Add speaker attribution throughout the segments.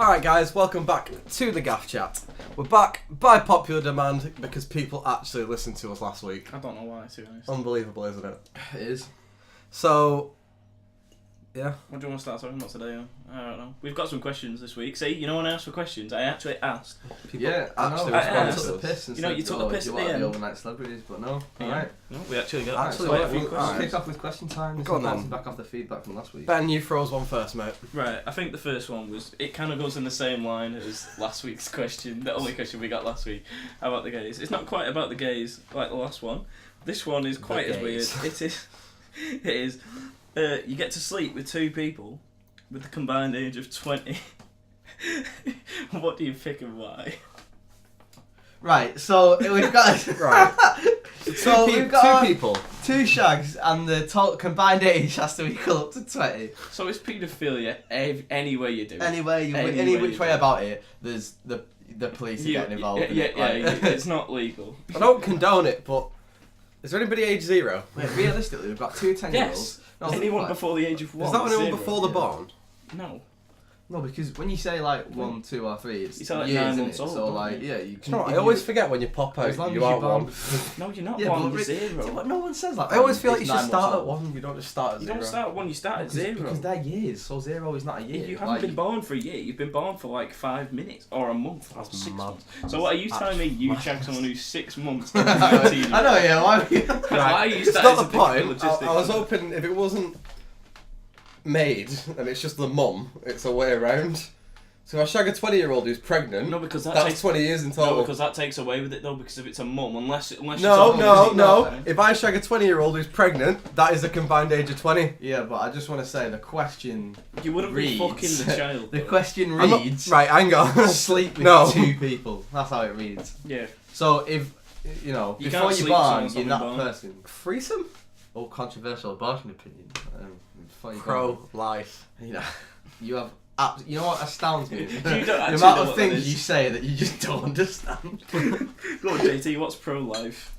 Speaker 1: Alright guys, welcome back to the Gaff Chat. We're back by popular demand because people actually listened to us last week.
Speaker 2: I don't know why, to be honest.
Speaker 1: Unbelievable, isn't it?
Speaker 3: It is.
Speaker 1: So, yeah.
Speaker 2: What do you want to start talking about today? I don't know. We've got some questions this week. See, you know when I asked for questions, I actually asked.
Speaker 1: People
Speaker 3: actually
Speaker 1: respond
Speaker 3: took
Speaker 1: to
Speaker 3: the
Speaker 1: us.
Speaker 3: piss and
Speaker 2: You know,
Speaker 3: said,
Speaker 2: you took the piss
Speaker 3: do
Speaker 2: at
Speaker 3: you
Speaker 2: the
Speaker 3: want
Speaker 2: end.
Speaker 3: the overnight celebrities, but no.
Speaker 2: Yeah.
Speaker 3: Alright.
Speaker 2: No, we actually got
Speaker 1: Actually,
Speaker 2: quite a
Speaker 1: well,
Speaker 2: few
Speaker 1: alright.
Speaker 2: questions.
Speaker 3: Let's kick off with question time.
Speaker 1: Go on then.
Speaker 3: Back off the feedback from last week.
Speaker 1: Ben, you throws one first, mate.
Speaker 2: Right, I think the first one was, it kind of goes in the same line as last week's question, the only question we got last week, about the gays. It's not quite about the gays like the last one. This one is quite as weird. It is. It is. You get to sleep with two people with the combined age of 20. What do you pick and why?
Speaker 3: Right, so we've got
Speaker 1: Right.
Speaker 3: so
Speaker 1: Two
Speaker 3: we've got
Speaker 1: people.
Speaker 3: two shags and the total combined age has to equal up to 20.
Speaker 2: So it's paedophilia any way you do it.
Speaker 3: Any
Speaker 2: Any
Speaker 3: which
Speaker 2: you
Speaker 3: way
Speaker 2: do it.
Speaker 3: about it, there's the police are getting involved. in it, like-
Speaker 2: It's not legal.
Speaker 1: I don't condone it, but is there anybody age 0?
Speaker 3: Wait, realistically, we've got two 10-year-olds.
Speaker 2: Yes. Anyone before the age of 1.
Speaker 1: Is that anyone
Speaker 2: zero.
Speaker 1: before the
Speaker 3: yeah.
Speaker 1: born?
Speaker 2: No.
Speaker 3: No, because when you say like 1, 2, or 3, it's
Speaker 2: You say, like,
Speaker 3: years,
Speaker 2: 9
Speaker 3: isn't
Speaker 2: months
Speaker 3: it?
Speaker 2: old,
Speaker 3: So
Speaker 2: don't
Speaker 3: like,
Speaker 2: you?
Speaker 3: yeah, you can.
Speaker 1: No, I
Speaker 3: if
Speaker 1: always
Speaker 3: you-
Speaker 1: forget when you pop out,
Speaker 3: as long
Speaker 1: you
Speaker 3: as
Speaker 1: are
Speaker 3: you're born.
Speaker 1: one.
Speaker 2: No, you're not
Speaker 3: Yeah,
Speaker 2: 1,
Speaker 3: but
Speaker 2: you're
Speaker 3: re-
Speaker 2: 0.
Speaker 3: But no one says that.
Speaker 1: I always feel like you
Speaker 3: It's
Speaker 1: should
Speaker 3: 9
Speaker 1: start
Speaker 3: months
Speaker 1: at
Speaker 3: old.
Speaker 1: 1, you don't just start at
Speaker 2: You
Speaker 1: 0.
Speaker 2: don't start at 1, you start at 0.
Speaker 3: Because they're years, so 0 is not a year.
Speaker 2: You haven't been born for a year, you've been born for like 5 minutes, or a month, or
Speaker 1: That's
Speaker 2: 6
Speaker 1: mad.
Speaker 2: months. So what are you telling me you
Speaker 1: That's
Speaker 2: check someone who's 6 months?
Speaker 3: I know, yeah. Why?
Speaker 2: Why are you
Speaker 1: It's
Speaker 2: starting
Speaker 1: not
Speaker 2: to
Speaker 1: the
Speaker 2: think
Speaker 1: point.
Speaker 2: logistics?
Speaker 1: I was hoping if it wasn't made and it's just the mum, it's a way around. So if I shag a 20-year-old who's pregnant,
Speaker 2: No, because that
Speaker 1: that's
Speaker 2: takes
Speaker 1: 20 years in total.
Speaker 2: no, because that takes away with it though. Because if it's a mum, unless
Speaker 1: No,
Speaker 2: it's
Speaker 1: no. If I shag a 20-year-old who's pregnant, that is a combined age of 20.
Speaker 3: Yeah, but I just want to say the question
Speaker 2: you wouldn't be
Speaker 3: reads.
Speaker 2: fucking the child.
Speaker 3: The
Speaker 2: though.
Speaker 3: question
Speaker 1: I'm not-
Speaker 3: reads.
Speaker 1: right, hang on.
Speaker 3: Sleep with
Speaker 1: No.
Speaker 3: 2 people. That's how it reads.
Speaker 2: Yeah.
Speaker 3: So if you know
Speaker 2: You
Speaker 3: before
Speaker 2: can't
Speaker 3: you're
Speaker 2: sleep with
Speaker 3: born,
Speaker 2: someone
Speaker 3: you're
Speaker 2: that's
Speaker 3: that
Speaker 2: not been born.
Speaker 3: person.
Speaker 1: Threesome?
Speaker 3: Oh, controversial abortion opinion. Before you're born,
Speaker 1: Pro-life.
Speaker 3: you know, you have. You know what astounds me?
Speaker 2: You don't
Speaker 3: The
Speaker 2: actually
Speaker 3: amount
Speaker 2: know
Speaker 3: of
Speaker 2: what that
Speaker 3: things
Speaker 2: is.
Speaker 3: you say that you just don't understand.
Speaker 2: Go on, JT. What's pro-life?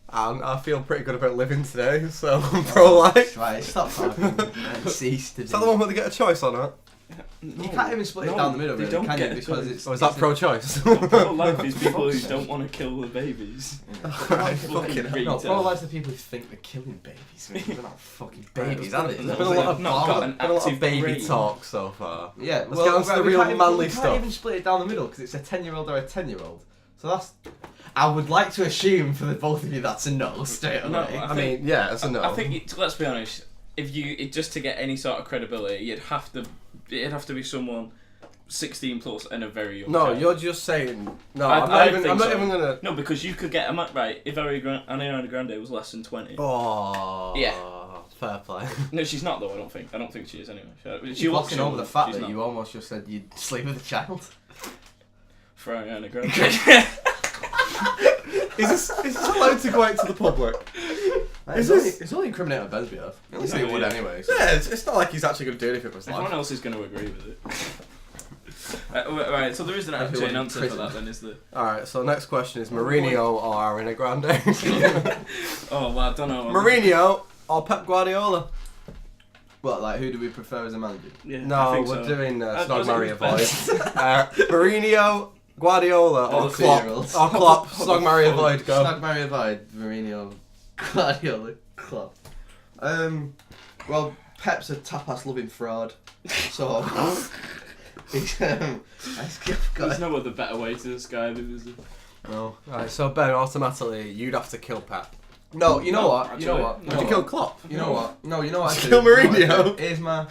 Speaker 1: I feel pretty good about living today, so I'm pro-life.
Speaker 3: Right, stop talking and cease to
Speaker 1: Is that the one where they get a choice on it?
Speaker 3: You can't even split it down the middle,
Speaker 2: they
Speaker 3: really,
Speaker 2: don't
Speaker 3: can
Speaker 2: get
Speaker 3: you?
Speaker 2: a
Speaker 3: Because
Speaker 2: choice.
Speaker 3: it's.
Speaker 1: Or is that
Speaker 3: it's a-
Speaker 1: pro-choice?
Speaker 2: Pro-life is people who don't want to kill the babies.
Speaker 1: Right, fucking hell.
Speaker 3: No,
Speaker 2: retard.
Speaker 3: pro-life's the people who think they're killing babies. Man. They're not fucking babies, are they?
Speaker 1: There's been a lot of,
Speaker 2: Not got an
Speaker 1: been a lot of
Speaker 2: active
Speaker 1: baby
Speaker 2: brain.
Speaker 1: talk so far.
Speaker 3: Yeah,
Speaker 1: Let's get on to the
Speaker 3: we
Speaker 1: real
Speaker 3: can't even-
Speaker 1: manly
Speaker 3: we
Speaker 1: stuff.
Speaker 3: can't even split it down the middle because it's a 10-year-old or a 10-year-old. So that's. I would like to assume for the both of you that's a no straight away.
Speaker 2: No,
Speaker 1: I mean, yeah, it's a no.
Speaker 2: I think let's be honest. If just to get any sort of credibility, it'd have to be someone 16 plus and a very young.
Speaker 1: No,
Speaker 2: child.
Speaker 1: you're just saying. No,
Speaker 2: I
Speaker 1: I'm not even
Speaker 2: think so.
Speaker 1: gonna.
Speaker 2: No, because you could get right. If Ariana Grande was less than 20.
Speaker 1: Oh.
Speaker 2: Yeah.
Speaker 1: Fair play.
Speaker 2: No, she's not though. I don't think. I don't think she is anyway. She
Speaker 3: You're
Speaker 2: looks
Speaker 3: glossing over
Speaker 2: young,
Speaker 3: the fact
Speaker 2: she's
Speaker 3: that
Speaker 2: not.
Speaker 3: you almost just said you'd sleep with a child.
Speaker 2: For Ariana Grande.
Speaker 1: Is this allowed to go out to the public?
Speaker 3: It's only incriminating on Ben's behalf. At least
Speaker 2: No,
Speaker 3: he would
Speaker 2: yeah.
Speaker 3: anyway. So.
Speaker 1: Yeah, it's not like he's actually going to do anything with his
Speaker 2: Everyone
Speaker 1: life.
Speaker 2: else is going to agree with it. Right, so there isn't actually an answer for that then, is there?
Speaker 1: Alright, so next question is Mourinho or Ariana Grande?
Speaker 2: Oh, well, I don't know.
Speaker 1: Mourinho or Pep Guardiola?
Speaker 3: Well, like, who do we prefer as a manager?
Speaker 2: Yeah, I
Speaker 1: No,
Speaker 2: think
Speaker 1: we're
Speaker 2: so.
Speaker 1: doing
Speaker 2: Does
Speaker 1: Snog,
Speaker 2: it
Speaker 1: Marry,
Speaker 2: depend?
Speaker 1: Avoid. Mourinho, Guardiola
Speaker 3: All
Speaker 1: or
Speaker 3: the
Speaker 1: Klopp?
Speaker 3: two-year-olds.
Speaker 1: Or Klopp, Snog, Marry, Avoid, go.
Speaker 3: Snog, marry, avoid, Mourinho, Guardiola, Klopp. Well, Pep's a tapas-loving fraud, so he's
Speaker 2: There's no other better way to describe him, is there?
Speaker 1: No. Right, so Ben, automatically, you'd have to kill Pep.
Speaker 3: No, you know
Speaker 2: No,
Speaker 3: what? You know
Speaker 2: actually,
Speaker 3: what?
Speaker 2: no.
Speaker 1: Would you kill Klopp?
Speaker 3: You know what? No, you know what? I
Speaker 1: Would
Speaker 3: do.
Speaker 1: you kill
Speaker 3: You know what I
Speaker 1: Mourinho?
Speaker 3: do? Here's my.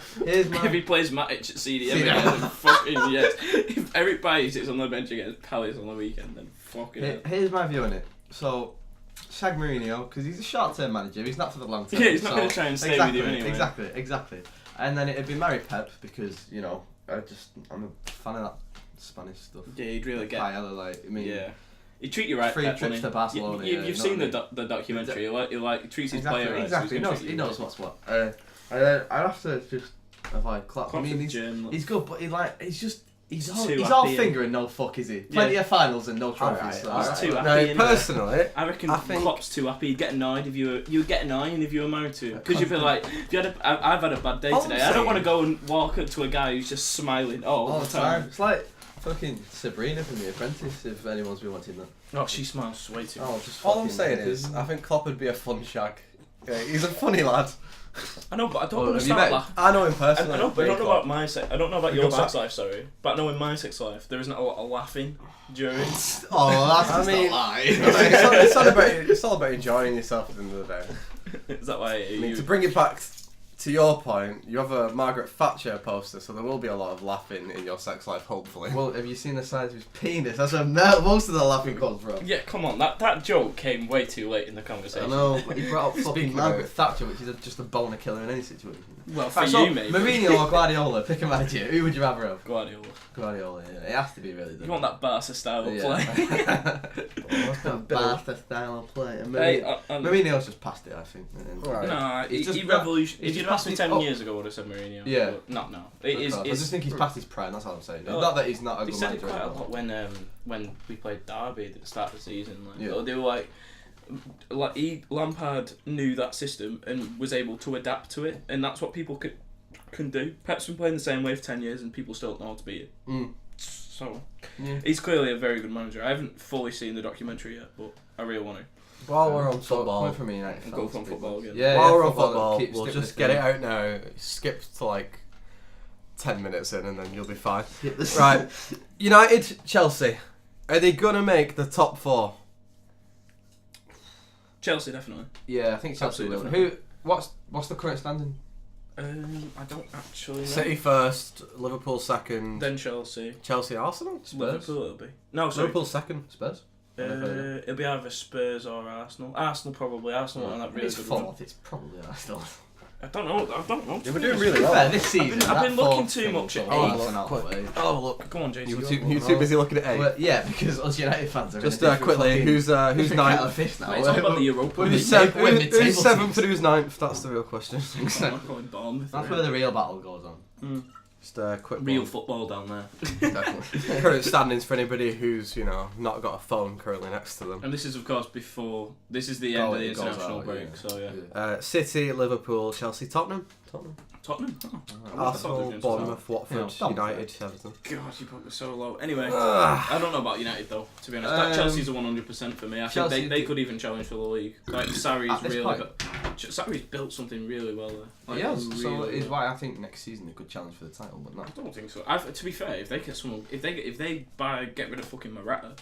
Speaker 2: If he plays Matic at CDM
Speaker 3: See,
Speaker 2: again, then fucking yes. If Eric Bailly sits on the bench against Palace on the weekend, then fucking hell.
Speaker 3: Here's my view on it. So, shag Mourinho because he's a short-term manager. He's not for the long term.
Speaker 2: Yeah, he's not
Speaker 3: so-
Speaker 2: going to try and stay
Speaker 3: exactly,
Speaker 2: with you anyway.
Speaker 3: Exactly. And then it'd be marry Pep because I'm a fan of that Spanish stuff.
Speaker 2: Yeah, he'd really get.
Speaker 3: Paella, like I mean.
Speaker 2: Yeah. He'd treat you right,
Speaker 3: Free
Speaker 2: Pep,
Speaker 3: trips
Speaker 2: wouldn't
Speaker 3: to
Speaker 2: he?
Speaker 3: Barcelona, yeah,
Speaker 2: You've
Speaker 3: you know
Speaker 2: seen
Speaker 3: what
Speaker 2: the documentary. He treats his
Speaker 3: Exactly,
Speaker 2: player right.
Speaker 3: exactly.
Speaker 2: So he's
Speaker 3: He
Speaker 2: gonna
Speaker 3: knows
Speaker 2: treat you
Speaker 3: what's what. I'd have to just avoid Klopp. I
Speaker 2: Klopp's
Speaker 3: mean,
Speaker 2: a German.
Speaker 3: he's good, but he's just He's
Speaker 2: too
Speaker 3: all
Speaker 2: happy.
Speaker 3: finger and no fuck, is he? Plenty of finals and no trophies.
Speaker 1: Alright,
Speaker 3: so
Speaker 1: alright.
Speaker 2: He's too happy.
Speaker 1: No,
Speaker 2: innit?
Speaker 1: personally,
Speaker 2: I reckon
Speaker 1: I think-
Speaker 2: Klopp's too happy. You'd get annoyed if you would get annoying if you were married to him. Because you'd be like, if you had I've had a bad day
Speaker 1: All
Speaker 2: today.
Speaker 1: I'm
Speaker 2: I don't want to
Speaker 1: saying-
Speaker 2: go and walk up to a guy who's just smiling all the time.
Speaker 3: It's like fucking Sabrina from The Apprentice, if anyone's been watching that.
Speaker 2: Oh, she smiles way too much.
Speaker 3: Oh, just
Speaker 1: all I'm
Speaker 3: fucking-
Speaker 1: saying is, I think Klopp would be a fun shag. Yeah, he's a funny lad.
Speaker 2: I know, but I don't
Speaker 3: Oh,
Speaker 2: want
Speaker 3: have
Speaker 2: to
Speaker 3: you
Speaker 2: start
Speaker 3: met
Speaker 2: laughing.
Speaker 1: I know him
Speaker 2: I
Speaker 1: personally.
Speaker 2: know, but I don't know
Speaker 1: Klopp.
Speaker 2: about my sex. I don't know about
Speaker 1: You
Speaker 2: your
Speaker 1: go
Speaker 2: sex
Speaker 1: back.
Speaker 2: life, sorry. But I know in my sex life there isn't a lot of laughing during.
Speaker 3: Oh, well, that's
Speaker 1: I
Speaker 3: just
Speaker 1: mean-
Speaker 3: a lie.
Speaker 1: it's all about enjoying yourself at the end of the day.
Speaker 2: Is that why
Speaker 1: I mean,
Speaker 2: you?
Speaker 1: to bring it back to your point, you have a Margaret Thatcher poster, so there will be a lot of laughing in your sex life, hopefully.
Speaker 3: Well, have you seen the size of his penis? That's where most of the laughing comes from.
Speaker 2: Yeah, come on. That joke came way too late in the conversation.
Speaker 3: I know, but he brought up
Speaker 1: Speaking
Speaker 3: fucking
Speaker 1: of
Speaker 3: Margaret
Speaker 1: it.
Speaker 3: Thatcher, which is just a boner killer in any situation.
Speaker 2: Well, for
Speaker 3: So,
Speaker 2: you, maybe.
Speaker 3: Mourinho or Guardiola, pick a manager. Who would you rather have?
Speaker 2: Guardiola.
Speaker 3: Guardiola, yeah. It has to be really.
Speaker 2: You want that Barca style of play?
Speaker 3: What's that Barca style of play? And
Speaker 2: Hey,
Speaker 3: Mourinho's just past it, I think.
Speaker 1: Right.
Speaker 2: nah,
Speaker 3: He's just
Speaker 2: he
Speaker 3: not-
Speaker 2: revolution.
Speaker 3: he's
Speaker 2: If you'd
Speaker 3: just
Speaker 2: asked me
Speaker 3: passed
Speaker 2: 10
Speaker 3: it-
Speaker 2: years ago, I would have said Mourinho.
Speaker 3: Yeah.
Speaker 2: But no. It is.
Speaker 3: I just think he's past his prime. That's all I'm saying.
Speaker 2: Oh,
Speaker 3: Not that he's not a
Speaker 2: They
Speaker 3: good
Speaker 2: said it
Speaker 3: manager.
Speaker 2: quite a
Speaker 3: anymore.
Speaker 2: lot when we played Derby at the start of the season. Like,
Speaker 3: Yeah.
Speaker 2: they were like Lampard knew that system and was able to adapt to it, and that's what people can do. Pep's been playing the same way for 10 years, and people still don't know how to beat it.
Speaker 3: Mm.
Speaker 2: So
Speaker 3: Yeah.
Speaker 2: he's clearly a very good manager. I haven't fully seen the documentary yet, but I really want to.
Speaker 1: While we're on
Speaker 3: So,
Speaker 1: football,
Speaker 3: coming from me, United
Speaker 2: And
Speaker 3: fans,
Speaker 2: go from
Speaker 3: big
Speaker 2: football
Speaker 3: ones.
Speaker 2: again.
Speaker 3: Yeah,
Speaker 1: while
Speaker 3: yeah,
Speaker 1: we're on football,
Speaker 3: keep
Speaker 1: we'll
Speaker 3: stick
Speaker 1: just
Speaker 3: with
Speaker 1: get
Speaker 3: the
Speaker 1: it out now. Skip to like 10 minutes in, and then you'll be fine.
Speaker 3: thing.
Speaker 1: Right, United, Chelsea. Are they gonna make the top four?
Speaker 2: Chelsea definitely.
Speaker 3: Yeah, I think Chelsea
Speaker 2: Absolutely
Speaker 3: will.
Speaker 2: definitely.
Speaker 3: What's the current standing?
Speaker 2: I don't actually know.
Speaker 1: City first, Liverpool second,
Speaker 2: Then Chelsea.
Speaker 1: Chelsea, Arsenal.
Speaker 3: Spurs.
Speaker 2: Liverpool it'll be. No, sorry.
Speaker 1: Liverpool second.
Speaker 3: Spurs.
Speaker 2: It'll be either Spurs or Arsenal. Arsenal probably. Arsenal on that really
Speaker 3: it's
Speaker 2: good
Speaker 3: fourth.
Speaker 2: run.
Speaker 3: It's probably Arsenal.
Speaker 2: I don't know.
Speaker 1: Yeah, we're doing really well.
Speaker 3: Fair, this season.
Speaker 2: I've been
Speaker 3: that
Speaker 2: looking
Speaker 3: fourth
Speaker 2: too
Speaker 3: thing
Speaker 2: much at
Speaker 3: was
Speaker 2: eight.
Speaker 3: decent out the way.
Speaker 1: Oh look,
Speaker 2: Come on, Jason.
Speaker 1: you too busy looking at eight.
Speaker 3: Well, yeah, because us United fans are
Speaker 1: Just
Speaker 3: in a different
Speaker 1: quickly,
Speaker 3: fucking-
Speaker 1: who's
Speaker 3: different kettle of
Speaker 1: ninth?
Speaker 3: fish now.
Speaker 2: Mate, it's all about the Europa League.
Speaker 1: Who's
Speaker 3: We're mid-table
Speaker 1: who's seventh
Speaker 3: teams.
Speaker 1: and who's ninth? That's the real question.
Speaker 2: I'm not going Bournemouth.
Speaker 3: That's where the real battle goes on.
Speaker 1: Just quick.
Speaker 2: Real
Speaker 1: one.
Speaker 2: football down there.
Speaker 3: Definitely.
Speaker 1: Current standings for anybody who's not got a phone currently next to them.
Speaker 2: And this is, of course, before. This is the end of the
Speaker 3: It goes
Speaker 2: international
Speaker 3: out,
Speaker 2: break.
Speaker 3: yeah.
Speaker 2: So, yeah.
Speaker 1: City, Liverpool, Chelsea, Tottenham,
Speaker 2: Tottenham. Oh.
Speaker 1: Arsenal, Bournemouth, Watford,
Speaker 3: Yeah,
Speaker 1: United, Everton.
Speaker 2: God, you put me so low. Anyway,
Speaker 1: Ah.
Speaker 2: I don't know about United though. To be honest, that Chelsea's a 100% for me. I think
Speaker 3: Chelsea
Speaker 2: they could even challenge for the league. Like Sarri's
Speaker 3: At this
Speaker 2: really,
Speaker 3: point?
Speaker 2: Sarri's built something really well there. Like,
Speaker 3: Yes,
Speaker 2: really
Speaker 3: so is
Speaker 2: well.
Speaker 3: why I think next season they could challenge for the title, but
Speaker 2: I
Speaker 3: not.
Speaker 2: don't think so. To be fair, if they get someone, if they get rid of fucking Morata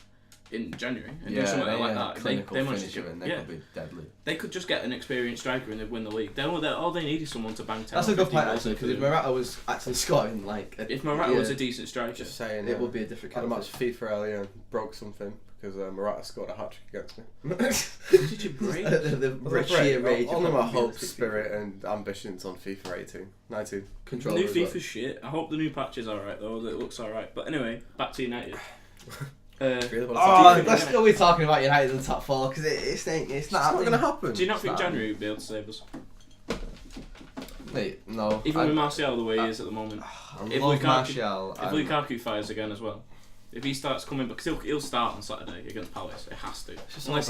Speaker 2: in January and do something like that,
Speaker 3: clinical
Speaker 2: they might
Speaker 3: finisher
Speaker 2: just,
Speaker 3: and they could be deadly.
Speaker 2: they could just get an experienced striker and they'd win the league. All they need is someone to bang 10
Speaker 3: That's
Speaker 2: or
Speaker 3: a good
Speaker 2: 15
Speaker 3: point
Speaker 2: goals
Speaker 3: actually,
Speaker 2: in
Speaker 3: because
Speaker 2: for
Speaker 3: if
Speaker 2: them.
Speaker 3: Morata was actually scoring like,
Speaker 2: If Morata was a decent striker,
Speaker 1: Just saying,
Speaker 3: it would be a different
Speaker 1: Had a
Speaker 3: kind
Speaker 1: match FIFA earlier and broke something because Morata scored a hat trick against me.
Speaker 2: what did you break?
Speaker 3: the sheer rage.
Speaker 1: Only
Speaker 3: of
Speaker 1: my
Speaker 3: having
Speaker 1: hope,
Speaker 3: realistic
Speaker 1: spirit, and ambitions on FIFA 19.
Speaker 3: control.
Speaker 2: New
Speaker 3: as well.
Speaker 2: FIFA's shit. I hope the new patch is alright though. It looks alright. But anyway, back to United.
Speaker 1: Really want to
Speaker 3: Oh,
Speaker 2: think-
Speaker 3: let's still be talking about United in the top four because it's not
Speaker 1: it's not going to happen.
Speaker 2: Do you not think
Speaker 3: It's
Speaker 2: January would be able to save us?
Speaker 3: Mate, no.
Speaker 2: Even with Martial the way he is at the moment.
Speaker 3: I
Speaker 2: if
Speaker 3: love
Speaker 2: Lukaku-
Speaker 3: Martial.
Speaker 2: If Lukaku fires again as well. If he starts coming, because he'll start on Saturday against Palace. It has to. Unless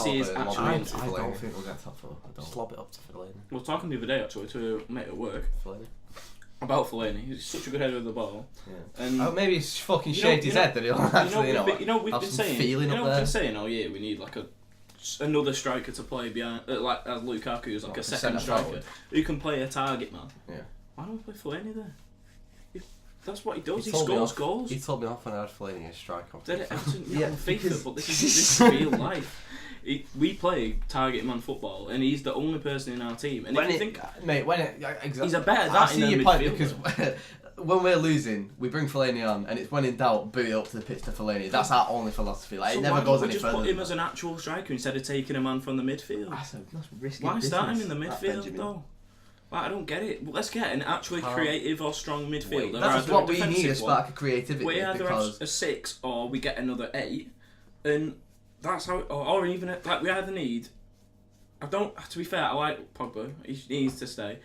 Speaker 2: he is actually
Speaker 3: I
Speaker 2: in.
Speaker 3: don't think we'll get top four. I
Speaker 1: Just
Speaker 3: don't.
Speaker 1: lob it up to Fellaini.
Speaker 2: We were talking the other day actually to make it work
Speaker 1: Fellaini.
Speaker 2: about Fellaini. He's such a good header of the ball.
Speaker 3: Yeah.
Speaker 2: And
Speaker 3: Oh, maybe he's fucking
Speaker 2: You know-
Speaker 3: shaved
Speaker 2: you
Speaker 3: his
Speaker 2: know-
Speaker 3: head that he'll actually,
Speaker 2: we've
Speaker 3: have
Speaker 2: been
Speaker 3: some
Speaker 2: saying,
Speaker 3: feeling up
Speaker 2: we've
Speaker 3: there.
Speaker 2: been saying, oh yeah, we need like another striker to play behind, like as Lukaku is like
Speaker 3: Like
Speaker 2: a
Speaker 3: a
Speaker 2: second
Speaker 3: centre
Speaker 2: striker
Speaker 3: forward.
Speaker 2: who can play a target man.
Speaker 3: Yeah.
Speaker 2: Why don't we play Fellaini there? That's what he does. He
Speaker 1: told me
Speaker 2: scores
Speaker 1: off.
Speaker 2: goals.
Speaker 1: He told me off when I had Fellaini as striker.
Speaker 2: Did it Everton?
Speaker 3: Yeah,
Speaker 2: Yeah, on FIFA,
Speaker 3: because-
Speaker 2: but this is real life. We play target man football, and he's the only person in our team. And if you think
Speaker 3: mate, exactly.
Speaker 2: he's a better
Speaker 3: I
Speaker 2: that
Speaker 3: see
Speaker 2: in
Speaker 3: your
Speaker 2: the
Speaker 3: point
Speaker 2: midfield.
Speaker 3: because when we're losing, we bring Fellaini on, and it's when in doubt, boot it up to the pitch to Fellaini. That's our only philosophy. Like,
Speaker 2: So
Speaker 3: it never
Speaker 2: why
Speaker 3: goes
Speaker 2: don't we
Speaker 3: any
Speaker 2: just
Speaker 3: further.
Speaker 2: put him
Speaker 3: than
Speaker 2: as an
Speaker 3: that.
Speaker 2: actual striker instead of taking a man from the midfield?
Speaker 3: That's risky.
Speaker 2: Why start him in the
Speaker 3: business, that
Speaker 2: midfield
Speaker 3: Benjamin.
Speaker 2: though? Like, I don't get it. Let's get an actually
Speaker 1: Can't
Speaker 2: creative or strong midfielder.
Speaker 3: That's
Speaker 2: either
Speaker 3: what
Speaker 2: a
Speaker 3: we need, a
Speaker 2: defensive
Speaker 3: spark
Speaker 2: one.
Speaker 3: of creativity.
Speaker 2: We either
Speaker 3: because
Speaker 2: have a 6 or we get another 8, and that's how. Or even like we either need. I don't. To be fair, I like Pogba. He needs to stay,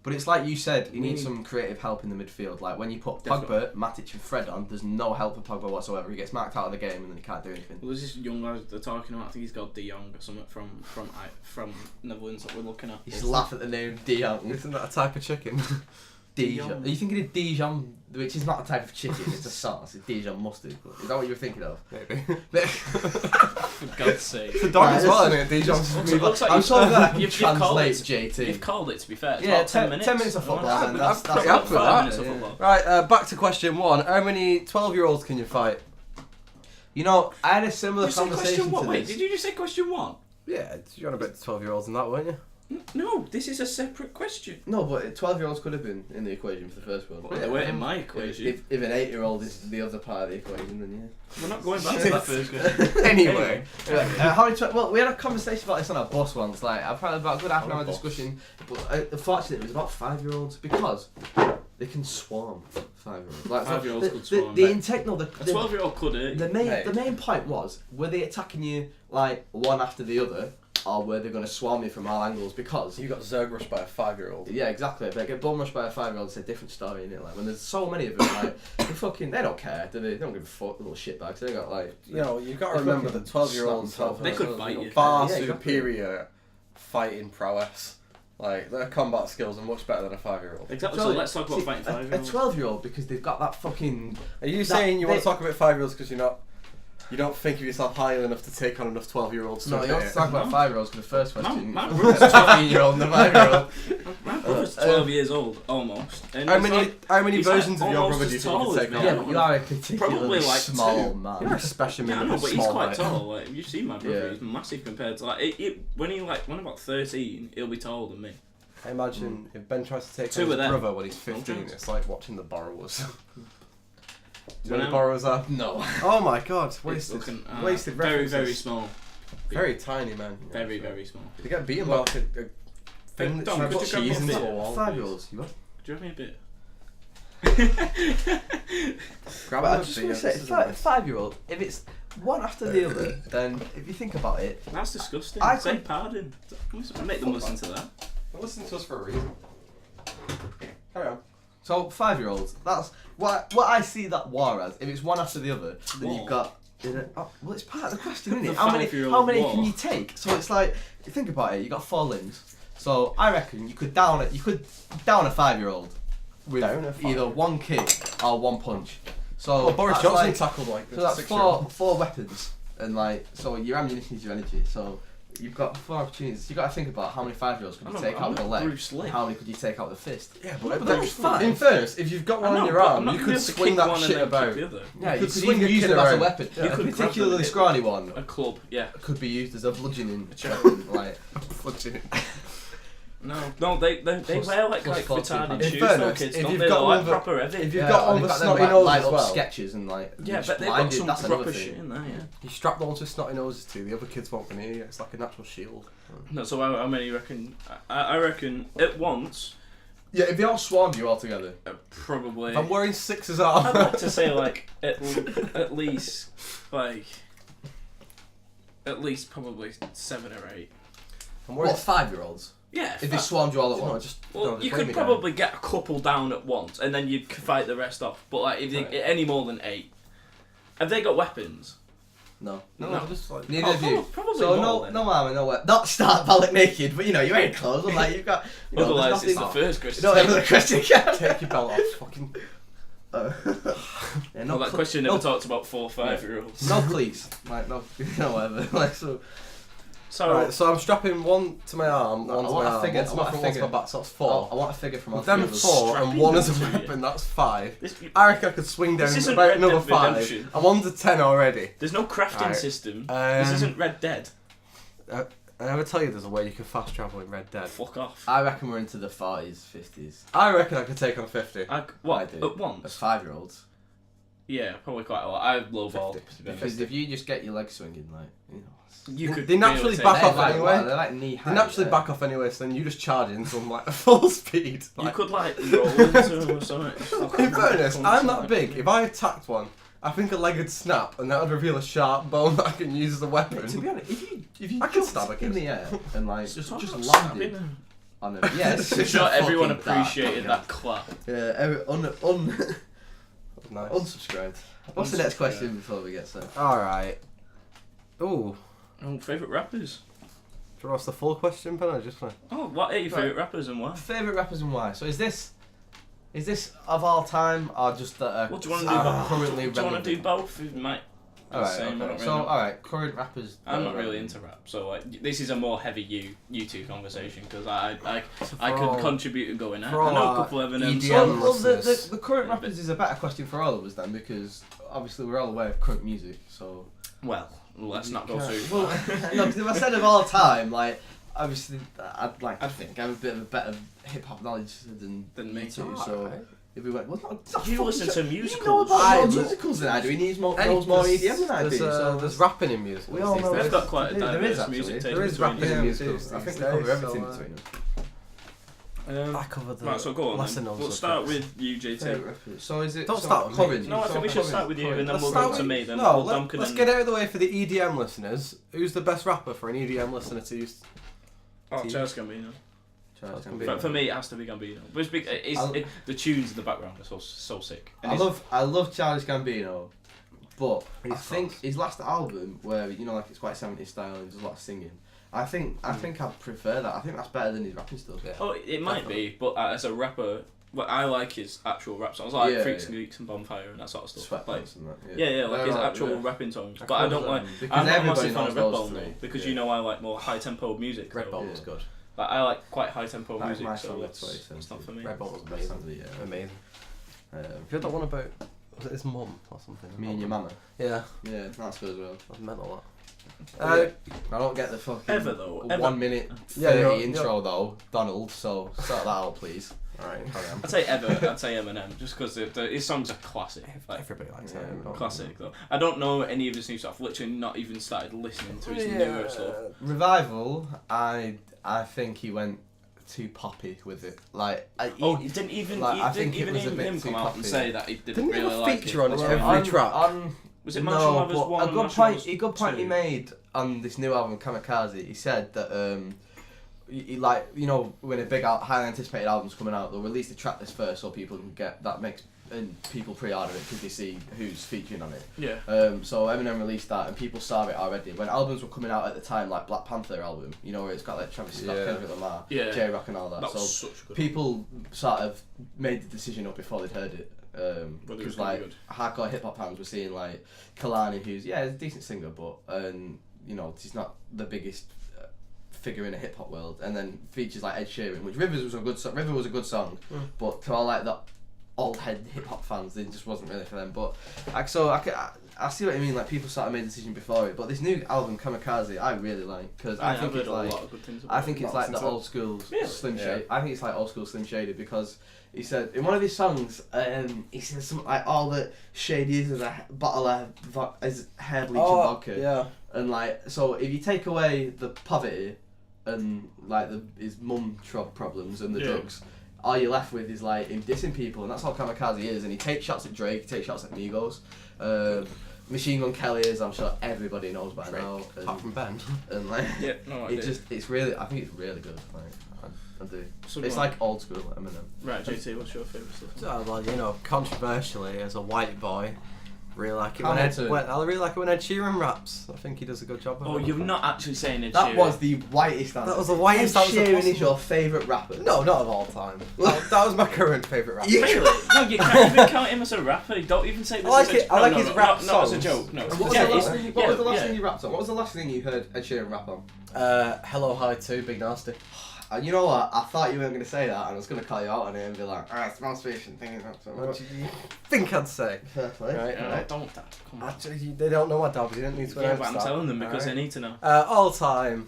Speaker 3: But it's like you said, you need some creative help in the midfield. Like when you put Pogba, Matic, and Fred on, there's no help for Pogba whatsoever. He gets marked out of the game and then he can't do anything.
Speaker 2: Well, there's this young lad they're talking about. I think he's called De Jong or something from Netherlands that we're looking at.
Speaker 3: You just laugh at the name Dijon.
Speaker 1: Isn't that a type of chicken?
Speaker 3: Dijon. Are you thinking of Dijon, which is not a type of chicken? It's a sauce. It's Dijon mustard. Is that what you were thinking of?
Speaker 1: Maybe.
Speaker 2: For God's sake.
Speaker 1: It's a dog as well, isn't it? Dijon's
Speaker 2: It looks like
Speaker 3: I'm so glad
Speaker 2: you've
Speaker 3: translate
Speaker 2: called
Speaker 3: JT.
Speaker 2: You've called it, to be fair. It's
Speaker 3: Yeah,
Speaker 2: about 10 minutes.
Speaker 3: 10 minutes of football.
Speaker 2: Well,
Speaker 3: And
Speaker 1: that's
Speaker 3: that's
Speaker 1: pretty
Speaker 3: about
Speaker 1: up with
Speaker 2: 5
Speaker 1: that.
Speaker 2: minutes of football.
Speaker 1: Right, back to question 1. How many 12-year-olds can you fight?
Speaker 3: You know, I had a similar
Speaker 2: You said
Speaker 3: conversation
Speaker 2: question one.
Speaker 3: to
Speaker 2: Wait,
Speaker 3: this.
Speaker 2: did you just say question 1?
Speaker 1: Yeah, you're on a bit 12-year-olds in that, weren't you?
Speaker 2: No, this is a separate question.
Speaker 3: No, but 12-year-olds could have been in the equation for the first one.
Speaker 2: Well, they weren't in my equation.
Speaker 3: If an 8-year-old is the other part of the equation, then
Speaker 2: We're not going back to that first question.
Speaker 1: Anyway.
Speaker 3: How many? Well, we had a conversation about this on our bus once. Like, I've had about a good half an hour discussion. But unfortunately, it was about 5-year-olds because they can swarm 5-year-olds. Like,
Speaker 2: 5-year-olds could swarm.
Speaker 3: The intent, no,
Speaker 2: A 12-year-old could hurt you.
Speaker 3: the main point was, were they attacking you like one after the other, or were they going to swarm you from all angles? Because
Speaker 1: You got Zerg by a 5-year-old.
Speaker 3: yeah, exactly. If they get bum rushed by a 5-year-old, it's a different story, isn't it? Like when there's so many of them, like they don't care, do they? They don't give a fuck, the little shitbags. They got like,
Speaker 1: You know, you've got to remember that 12-year-olds have
Speaker 2: They could fight you.
Speaker 1: far
Speaker 3: Yeah, exactly.
Speaker 1: superior fighting prowess. Like, their combat skills are much better than a 5-year-old.
Speaker 2: Exactly, so let's talk about
Speaker 3: See,
Speaker 2: fighting
Speaker 3: a
Speaker 2: 5-year-olds.
Speaker 3: 12-year-old, because they've got that fucking.
Speaker 1: Are you saying you want to talk about 5-year-olds because you don't think of yourself highly enough to take on enough 12-year-olds?
Speaker 3: No, you want to talk about 5-year-olds for the first question.
Speaker 2: My
Speaker 3: brother's 15-year-old and a 5-year-old.
Speaker 2: My brother's 12 years old, almost. And
Speaker 1: How
Speaker 2: it's
Speaker 1: many
Speaker 2: like-
Speaker 1: how many
Speaker 2: he's
Speaker 1: versions
Speaker 2: like
Speaker 1: of your
Speaker 2: almost
Speaker 1: brother do you
Speaker 2: as
Speaker 1: think you
Speaker 2: tall
Speaker 1: could
Speaker 2: as
Speaker 1: take
Speaker 2: me.
Speaker 1: on?
Speaker 3: Yeah, but you are a particularly
Speaker 2: Probably like
Speaker 3: small
Speaker 2: 2.
Speaker 3: man.
Speaker 1: You're a specimen
Speaker 2: Yeah, I
Speaker 1: of
Speaker 2: know, but he's
Speaker 1: small
Speaker 2: quite
Speaker 1: height.
Speaker 2: tall. Like you've seen my brother,
Speaker 3: Yeah.
Speaker 2: he's massive compared to when about 13, he'll be taller than me.
Speaker 1: I imagine if Ben tries to take
Speaker 2: Two
Speaker 1: on his
Speaker 2: of them.
Speaker 1: brother when he's 15,
Speaker 2: chance.
Speaker 1: it's like watching the borrowers. Do you know
Speaker 2: When
Speaker 1: what the borrowers are?
Speaker 3: No.
Speaker 1: Oh my god,
Speaker 2: It's
Speaker 1: wasted.
Speaker 2: looking,
Speaker 1: wasted
Speaker 2: very,
Speaker 1: references.
Speaker 2: very small.
Speaker 1: Very tiny, man.
Speaker 2: Very, very small.
Speaker 1: They get beaten by like a thing that
Speaker 2: Dom,
Speaker 1: you
Speaker 2: could
Speaker 1: put
Speaker 2: you grab
Speaker 1: cheese
Speaker 2: me a
Speaker 1: into
Speaker 2: bit?
Speaker 1: a wall.
Speaker 3: 5-year-olds, you what?
Speaker 2: Do you have me a bit?
Speaker 1: Grab
Speaker 3: I
Speaker 1: it
Speaker 3: was just going to say, 5-year-old, if it's one after the other, then if you think about it,
Speaker 2: That's disgusting.
Speaker 3: I
Speaker 2: Say
Speaker 3: could-
Speaker 2: pardon. Make them listen to that.
Speaker 1: Listen to us for a reason. Carry on.
Speaker 3: so 5-year-olds, that's what I see that war as. If it's one after the other, then
Speaker 2: War?
Speaker 3: you've got. Well, it's part of the question, isn't
Speaker 2: The
Speaker 3: it? How many
Speaker 2: 5-year-old war.
Speaker 3: can you take? So it's like, you think about it, you got 4 limbs. So I reckon you could down a 5-year-old with
Speaker 1: Down a 5-year-old.
Speaker 3: either one kick or one punch. So
Speaker 1: Well, Boris
Speaker 3: that's
Speaker 1: Johnson
Speaker 3: like,
Speaker 1: tackled like
Speaker 3: so that's
Speaker 1: 6-year-old.
Speaker 3: four weapons, and like so your ammunition is your energy. So you've got 4 opportunities. You got to think about how many 5-year-olds could you take out with a leg,
Speaker 2: Bruce Lee.
Speaker 3: and how many could you take out with a fist.
Speaker 1: Yeah,
Speaker 3: But
Speaker 1: but
Speaker 3: that's fine.
Speaker 1: in fairness, if you've got one on your arm, you could swing that shit about.
Speaker 2: The other.
Speaker 3: Yeah, you
Speaker 1: could
Speaker 3: could
Speaker 1: swing
Speaker 3: even
Speaker 1: a
Speaker 3: use
Speaker 1: kid
Speaker 3: them as a
Speaker 1: around.
Speaker 3: weapon.
Speaker 1: Yeah.
Speaker 3: A
Speaker 2: You could grab
Speaker 3: particularly
Speaker 2: them.
Speaker 3: scrawny one
Speaker 2: A club, yeah.
Speaker 3: could be used as a bludgeoning
Speaker 1: Sure.
Speaker 3: weapon. Like,
Speaker 2: No, they
Speaker 3: Plus-
Speaker 2: wear like
Speaker 3: plus 14
Speaker 2: retarded
Speaker 3: pounds.
Speaker 2: shoes.
Speaker 1: In
Speaker 2: though,
Speaker 1: fairness,
Speaker 2: kids,
Speaker 1: if
Speaker 2: don't
Speaker 1: you've
Speaker 2: they?
Speaker 1: got
Speaker 2: They're
Speaker 1: one
Speaker 2: like
Speaker 1: that-
Speaker 2: proper heavy.
Speaker 1: if you've got one
Speaker 3: they've
Speaker 1: with
Speaker 3: them,
Speaker 1: snotty
Speaker 3: like,
Speaker 1: nose
Speaker 3: light
Speaker 1: as
Speaker 3: up
Speaker 1: well.
Speaker 3: sketches and like.
Speaker 2: Yeah,
Speaker 3: just
Speaker 2: but they've got
Speaker 3: blinded,
Speaker 2: some
Speaker 3: that's
Speaker 2: proper
Speaker 3: another
Speaker 2: shit
Speaker 3: thing.
Speaker 2: in there, yeah.
Speaker 1: You strap the ones with snotty noses to, the other kids won't near you. It's like a natural shield.
Speaker 2: No, so how many you reckon? I reckon at once,
Speaker 3: Yeah, if they all swarmed you all together.
Speaker 2: probably.
Speaker 1: If I'm wearing 6's
Speaker 2: I'd
Speaker 1: arm.
Speaker 2: like to say like at least like at least probably 7 or 8.
Speaker 1: I'm wearing.
Speaker 3: What, 5-year-olds?
Speaker 2: Yeah.
Speaker 3: If they swarmed you all at
Speaker 1: No,
Speaker 3: once.
Speaker 1: just.
Speaker 2: Well,
Speaker 1: no, just
Speaker 2: you
Speaker 1: wave
Speaker 2: could
Speaker 1: me down.
Speaker 2: probably get a couple down at once, and then you'd fight the rest off. But like, if you,
Speaker 1: Right.
Speaker 2: any more than 8, have they got weapons?
Speaker 3: No.
Speaker 1: No, just like.
Speaker 3: Neither
Speaker 2: Oh,
Speaker 3: of you.
Speaker 2: probably
Speaker 3: So
Speaker 2: more, then.
Speaker 3: no arm and no weapon. Not start ballet naked, but you know, you're wearing clothes. And, like, you've got. You know,
Speaker 2: Otherwise,
Speaker 3: there's
Speaker 2: it's the
Speaker 3: nothing.
Speaker 2: first question.
Speaker 3: No, another question again.
Speaker 1: Take your belt off. Fucking.
Speaker 3: Yeah,
Speaker 2: Well, that question never talks about 4 or 5-year-olds.
Speaker 3: No cleats. Like, no, whatever. Like, so.
Speaker 2: So,
Speaker 1: Right, so I'm strapping one to my arm,
Speaker 3: No,
Speaker 1: one
Speaker 3: I
Speaker 1: to
Speaker 3: want
Speaker 1: my
Speaker 3: a
Speaker 1: arm,
Speaker 3: figure,
Speaker 1: one to
Speaker 3: I
Speaker 1: my
Speaker 3: want a
Speaker 1: front, one to my
Speaker 3: figure.
Speaker 1: back, so that's 4.
Speaker 3: I want a figure from our
Speaker 1: With them
Speaker 3: three of us.
Speaker 1: 4 and
Speaker 2: strapping
Speaker 1: 1 as a
Speaker 2: them to you.
Speaker 1: weapon, that's 5.
Speaker 2: this,
Speaker 1: I reckon I could swing down
Speaker 2: This isn't
Speaker 1: about
Speaker 2: Red
Speaker 1: another
Speaker 2: Dead
Speaker 1: 5.
Speaker 2: Redemption.
Speaker 1: I'm on to 10 already.
Speaker 2: there's no crafting
Speaker 1: Right.
Speaker 2: system. This
Speaker 1: Um,
Speaker 2: isn't Red Dead.
Speaker 1: I never tell you there's a way you can fast travel in Red Dead.
Speaker 2: Fuck off.
Speaker 3: I reckon we're into the 40s, 50s.
Speaker 1: I reckon I could take on 50.
Speaker 2: What?
Speaker 3: I do.
Speaker 2: At once?
Speaker 3: As 5-year-olds.
Speaker 2: Yeah, probably quite a lot. I lowballed.
Speaker 1: 50.
Speaker 3: Because if you just get your legs swinging, like, you know.
Speaker 2: You could
Speaker 1: They naturally
Speaker 2: be able to
Speaker 1: back
Speaker 2: take
Speaker 1: off
Speaker 2: that.
Speaker 1: anyway.
Speaker 3: They're like knee high.
Speaker 1: They naturally
Speaker 3: yeah.
Speaker 1: back off anyway, so then you just charge into them like full speed.
Speaker 2: You
Speaker 1: Like,
Speaker 2: could like roll into them or something.
Speaker 1: in fairness, I'm that big. If I attacked one, I think a leg would snap and that would reveal a sharp bone that I can use as a weapon.
Speaker 3: To be honest, if you
Speaker 1: I could
Speaker 3: jumped
Speaker 1: stab a
Speaker 3: in
Speaker 1: kid.
Speaker 3: the air and like just
Speaker 2: Talk about
Speaker 3: landed,
Speaker 2: stabbing them.
Speaker 3: on them. Yes,
Speaker 2: I'm sure everyone appreciated that clap.
Speaker 3: Yeah,
Speaker 1: Nice.
Speaker 3: unsubscribed. What's the next question before we get started?
Speaker 1: Alright. Ooh.
Speaker 2: Oh, favourite rappers?
Speaker 1: Do you want to ask the full question, Ben? Or just one?
Speaker 2: Oh, what are your favourite rappers and why?
Speaker 3: Favourite rappers and why? So is this of all time or just that are
Speaker 2: What do you want to do?
Speaker 3: currently
Speaker 2: Do you want to do
Speaker 3: relevant?
Speaker 2: both? It might.
Speaker 3: Alright,
Speaker 2: Same, I
Speaker 3: okay.
Speaker 2: don't really
Speaker 3: So
Speaker 2: know.
Speaker 3: alright, current rappers.
Speaker 2: I'm not really into rap, so like this is a more heavy you two conversation because I could contribute and go in. I know a couple of Eminem
Speaker 1: EDM
Speaker 2: songs.
Speaker 3: Well, the current rappers is a better question for all of us then because obviously we're all aware of current music. So
Speaker 2: Well, let's not go through.
Speaker 3: well, no, because if I said of all time, like obviously I'd like to think I have a bit of a better hip hop knowledge than
Speaker 2: me
Speaker 3: you two.
Speaker 2: too.
Speaker 3: So
Speaker 1: Alright.
Speaker 3: if we went, well, not
Speaker 2: You
Speaker 3: fucking
Speaker 2: listen
Speaker 3: sure.
Speaker 2: to
Speaker 3: You know
Speaker 2: musicals.
Speaker 3: about more
Speaker 1: I-
Speaker 3: musicals than I do. He knows more EDM than I do. So
Speaker 1: There's rapping in music.
Speaker 3: We all know
Speaker 2: They've
Speaker 3: They've
Speaker 2: got quite a
Speaker 3: there is
Speaker 2: diverse
Speaker 3: actually.
Speaker 2: music taste.
Speaker 1: There is
Speaker 2: between
Speaker 1: rapping
Speaker 2: us.
Speaker 1: in musicals
Speaker 3: I think
Speaker 1: these
Speaker 3: we cover
Speaker 1: days,
Speaker 3: everything
Speaker 1: so,
Speaker 3: between us.
Speaker 1: I cover the
Speaker 2: Right, so go on
Speaker 1: lesser
Speaker 2: then.
Speaker 1: known
Speaker 2: We'll
Speaker 1: subjects.
Speaker 2: start with you, JT.
Speaker 3: Favourite rappers. So is it?
Speaker 1: Don't
Speaker 3: so
Speaker 1: start with me.
Speaker 3: current.
Speaker 2: No, I think we should start with you and then
Speaker 1: Let's
Speaker 2: we'll
Speaker 1: start
Speaker 2: go
Speaker 1: with-
Speaker 2: to me. Then
Speaker 1: No,
Speaker 2: we'll Duncan
Speaker 1: let's
Speaker 2: and...
Speaker 1: get out of the way for the EDM listeners. Who's the best rapper for an EDM listener to use?
Speaker 2: Oh, Charles Gambino.
Speaker 3: Charles
Speaker 1: Gambino.
Speaker 2: But for me, it has to be Gambino. But it's big, the tunes in the background are so sick. And
Speaker 3: I love Charles Gambino, but I
Speaker 1: He's
Speaker 3: think
Speaker 1: fast.
Speaker 3: his last album, where like it's quite 70s style and there's a lot of singing. I think I prefer that. I think that's better than his rapping stuff.
Speaker 1: Yeah.
Speaker 2: Oh, it might be, but as a rapper, well, I like his actual rap songs, like
Speaker 3: Yeah,
Speaker 2: Freaks
Speaker 3: yeah.
Speaker 2: and Geeks and Bonfire and that sort of stuff. Like,
Speaker 3: Sweatpants and that.
Speaker 2: yeah, like
Speaker 3: They're
Speaker 2: his
Speaker 3: right,
Speaker 2: actual
Speaker 3: yeah.
Speaker 2: rapping songs.
Speaker 3: I
Speaker 2: But I don't
Speaker 3: love
Speaker 2: like.
Speaker 3: them, because
Speaker 2: I'm not a
Speaker 3: everybody
Speaker 2: massive fan of
Speaker 3: knows
Speaker 2: Redbone
Speaker 3: those
Speaker 2: though,
Speaker 3: three.
Speaker 2: because
Speaker 3: Yeah.
Speaker 2: you know I like more high tempo music.
Speaker 1: Red Bone
Speaker 3: Yeah.
Speaker 1: was good.
Speaker 2: But I like quite high tempo
Speaker 3: That is
Speaker 2: music,
Speaker 3: my
Speaker 2: so
Speaker 3: song of
Speaker 2: it's
Speaker 3: 2017.
Speaker 2: not for me.
Speaker 1: Red Bone was
Speaker 3: That's
Speaker 1: amazing.
Speaker 3: the,
Speaker 1: Amazing. Have you heard that one about was it his mum or something?
Speaker 3: Me and Your Mama.
Speaker 1: Yeah,
Speaker 3: Yeah, that's good as well.
Speaker 1: that's mental.
Speaker 3: I don't get the fucking
Speaker 2: Ever though, ever.
Speaker 3: 1 minute 30
Speaker 1: Yeah, you're-
Speaker 3: intro though, Donald. So sort that out, please.
Speaker 1: Alright, carry on.
Speaker 2: I'd say Eminem, just because his songs are classic. Like,
Speaker 1: Everybody likes
Speaker 3: Yeah,
Speaker 1: that.
Speaker 2: classic though. I don't know any of his new stuff. Literally not even started listening to his newer stuff.
Speaker 3: Revival, I think he went too poppy with it. Like,
Speaker 2: He didn't even
Speaker 3: like, I think it
Speaker 2: even
Speaker 3: was a bit
Speaker 2: him
Speaker 3: too
Speaker 2: come out and
Speaker 3: poppy.
Speaker 2: say that he didn't
Speaker 1: Didn't he
Speaker 2: really
Speaker 1: have a
Speaker 2: like
Speaker 1: feature
Speaker 2: it.
Speaker 1: on his every track?
Speaker 2: Was it Marshall Mathers
Speaker 3: but
Speaker 2: 1
Speaker 3: a
Speaker 2: and
Speaker 3: good
Speaker 2: Marshall
Speaker 3: point. A good point
Speaker 2: 2?
Speaker 3: he made on this new album, Kamikaze. He said that he like when a big highly anticipated album's coming out, they'll release the track list first so people can get that makes and people pre-order it because they see who's featuring on it.
Speaker 2: Yeah.
Speaker 3: So Eminem released that and people saw it already. When albums were coming out at the time, like Black Panther album, where it's got like Travis Scott,
Speaker 1: Yeah.
Speaker 3: Kendrick Lamar,
Speaker 2: Yeah.
Speaker 3: J-Rock and all that.
Speaker 2: That
Speaker 3: So
Speaker 2: was such a good
Speaker 3: people sort of made the decision up before they'd heard it.
Speaker 2: Whether it was
Speaker 3: Because
Speaker 2: gonna be
Speaker 3: like
Speaker 2: good.
Speaker 3: hardcore hip hop fans were seeing like Kalani, who's he's a decent singer, but he's not the biggest figure in a hip hop world. And then features like Ed Sheeran, which River was a good song, but to all like the old head hip hop fans, it just wasn't really for them. But I see what you mean. Like people sort of made a decision before it, but this new album Kamikaze, I really like because I think
Speaker 2: I've heard
Speaker 3: it's
Speaker 2: a
Speaker 3: like.
Speaker 2: lot of good things about
Speaker 3: I think
Speaker 2: it.
Speaker 3: it's like the old school
Speaker 2: Really?
Speaker 3: Slim
Speaker 1: Yeah.
Speaker 3: Shady. I think it's like old school Slim Shady because he said in one of his songs, he says something like all that Shady is a bottle of is hair bleach and vodka.
Speaker 1: yeah.
Speaker 3: And like so, if you take away the poverty and like his mum problems and the
Speaker 2: Yeah.
Speaker 3: drugs, all you're left with is like him dissing people, and that's all Kamikaze is. And he takes shots at Drake, he takes shots at Migos. Machine Gun Kelly is, I'm sure everybody knows by now.
Speaker 1: Apart from Ben.
Speaker 3: And like,
Speaker 2: Yeah, no, I did.
Speaker 3: it's really, I think it's really good. Like, I do.
Speaker 2: So
Speaker 3: It's
Speaker 2: go on.
Speaker 3: like old school Eminem.
Speaker 2: Right, JT, what's your favourite stuff?
Speaker 1: Well, controversially, as a white boy, really like it
Speaker 3: Hamilton.
Speaker 1: I really like it when Ed Sheeran raps. I think he does a good job of
Speaker 2: Oh,
Speaker 1: it.
Speaker 2: you're not actually saying Ed
Speaker 3: That
Speaker 2: Sheeran.
Speaker 3: was the whitest answer.
Speaker 1: That was the whitest
Speaker 3: Ed
Speaker 1: answer
Speaker 3: Sheeran
Speaker 1: possible.
Speaker 3: is your favourite rapper.
Speaker 1: No, not of all time. that was my current favourite rapper.
Speaker 2: Really? No, you can't even count him as a rapper. Don't even say this
Speaker 1: I like
Speaker 2: is a-
Speaker 1: it- I like
Speaker 2: no,
Speaker 1: his
Speaker 2: no,
Speaker 1: rap
Speaker 2: not as a
Speaker 1: songs.
Speaker 2: joke. No.
Speaker 3: What was
Speaker 2: Yeah,
Speaker 3: the last
Speaker 2: it's-
Speaker 3: thing what was the last
Speaker 2: yeah.
Speaker 3: thing you rapped on? What was the last thing you heard Ed Sheeran rap on?
Speaker 1: Hello Hi 2, Big Nasty.
Speaker 3: And you know what? I thought you weren't going to say that, and I was going to call you out on it and be like, alright, small station, thinking about so
Speaker 1: What
Speaker 3: much.
Speaker 1: do you think I'd say?
Speaker 3: Fair play.
Speaker 1: Right,
Speaker 2: Yeah,
Speaker 1: right.
Speaker 2: don't that. Come on.
Speaker 1: Actually, they don't know my dad, but you don't need to
Speaker 2: Yeah,
Speaker 1: announce
Speaker 2: but I'm
Speaker 1: that.
Speaker 2: telling them because
Speaker 1: Alright.
Speaker 2: they need to know.
Speaker 1: All time.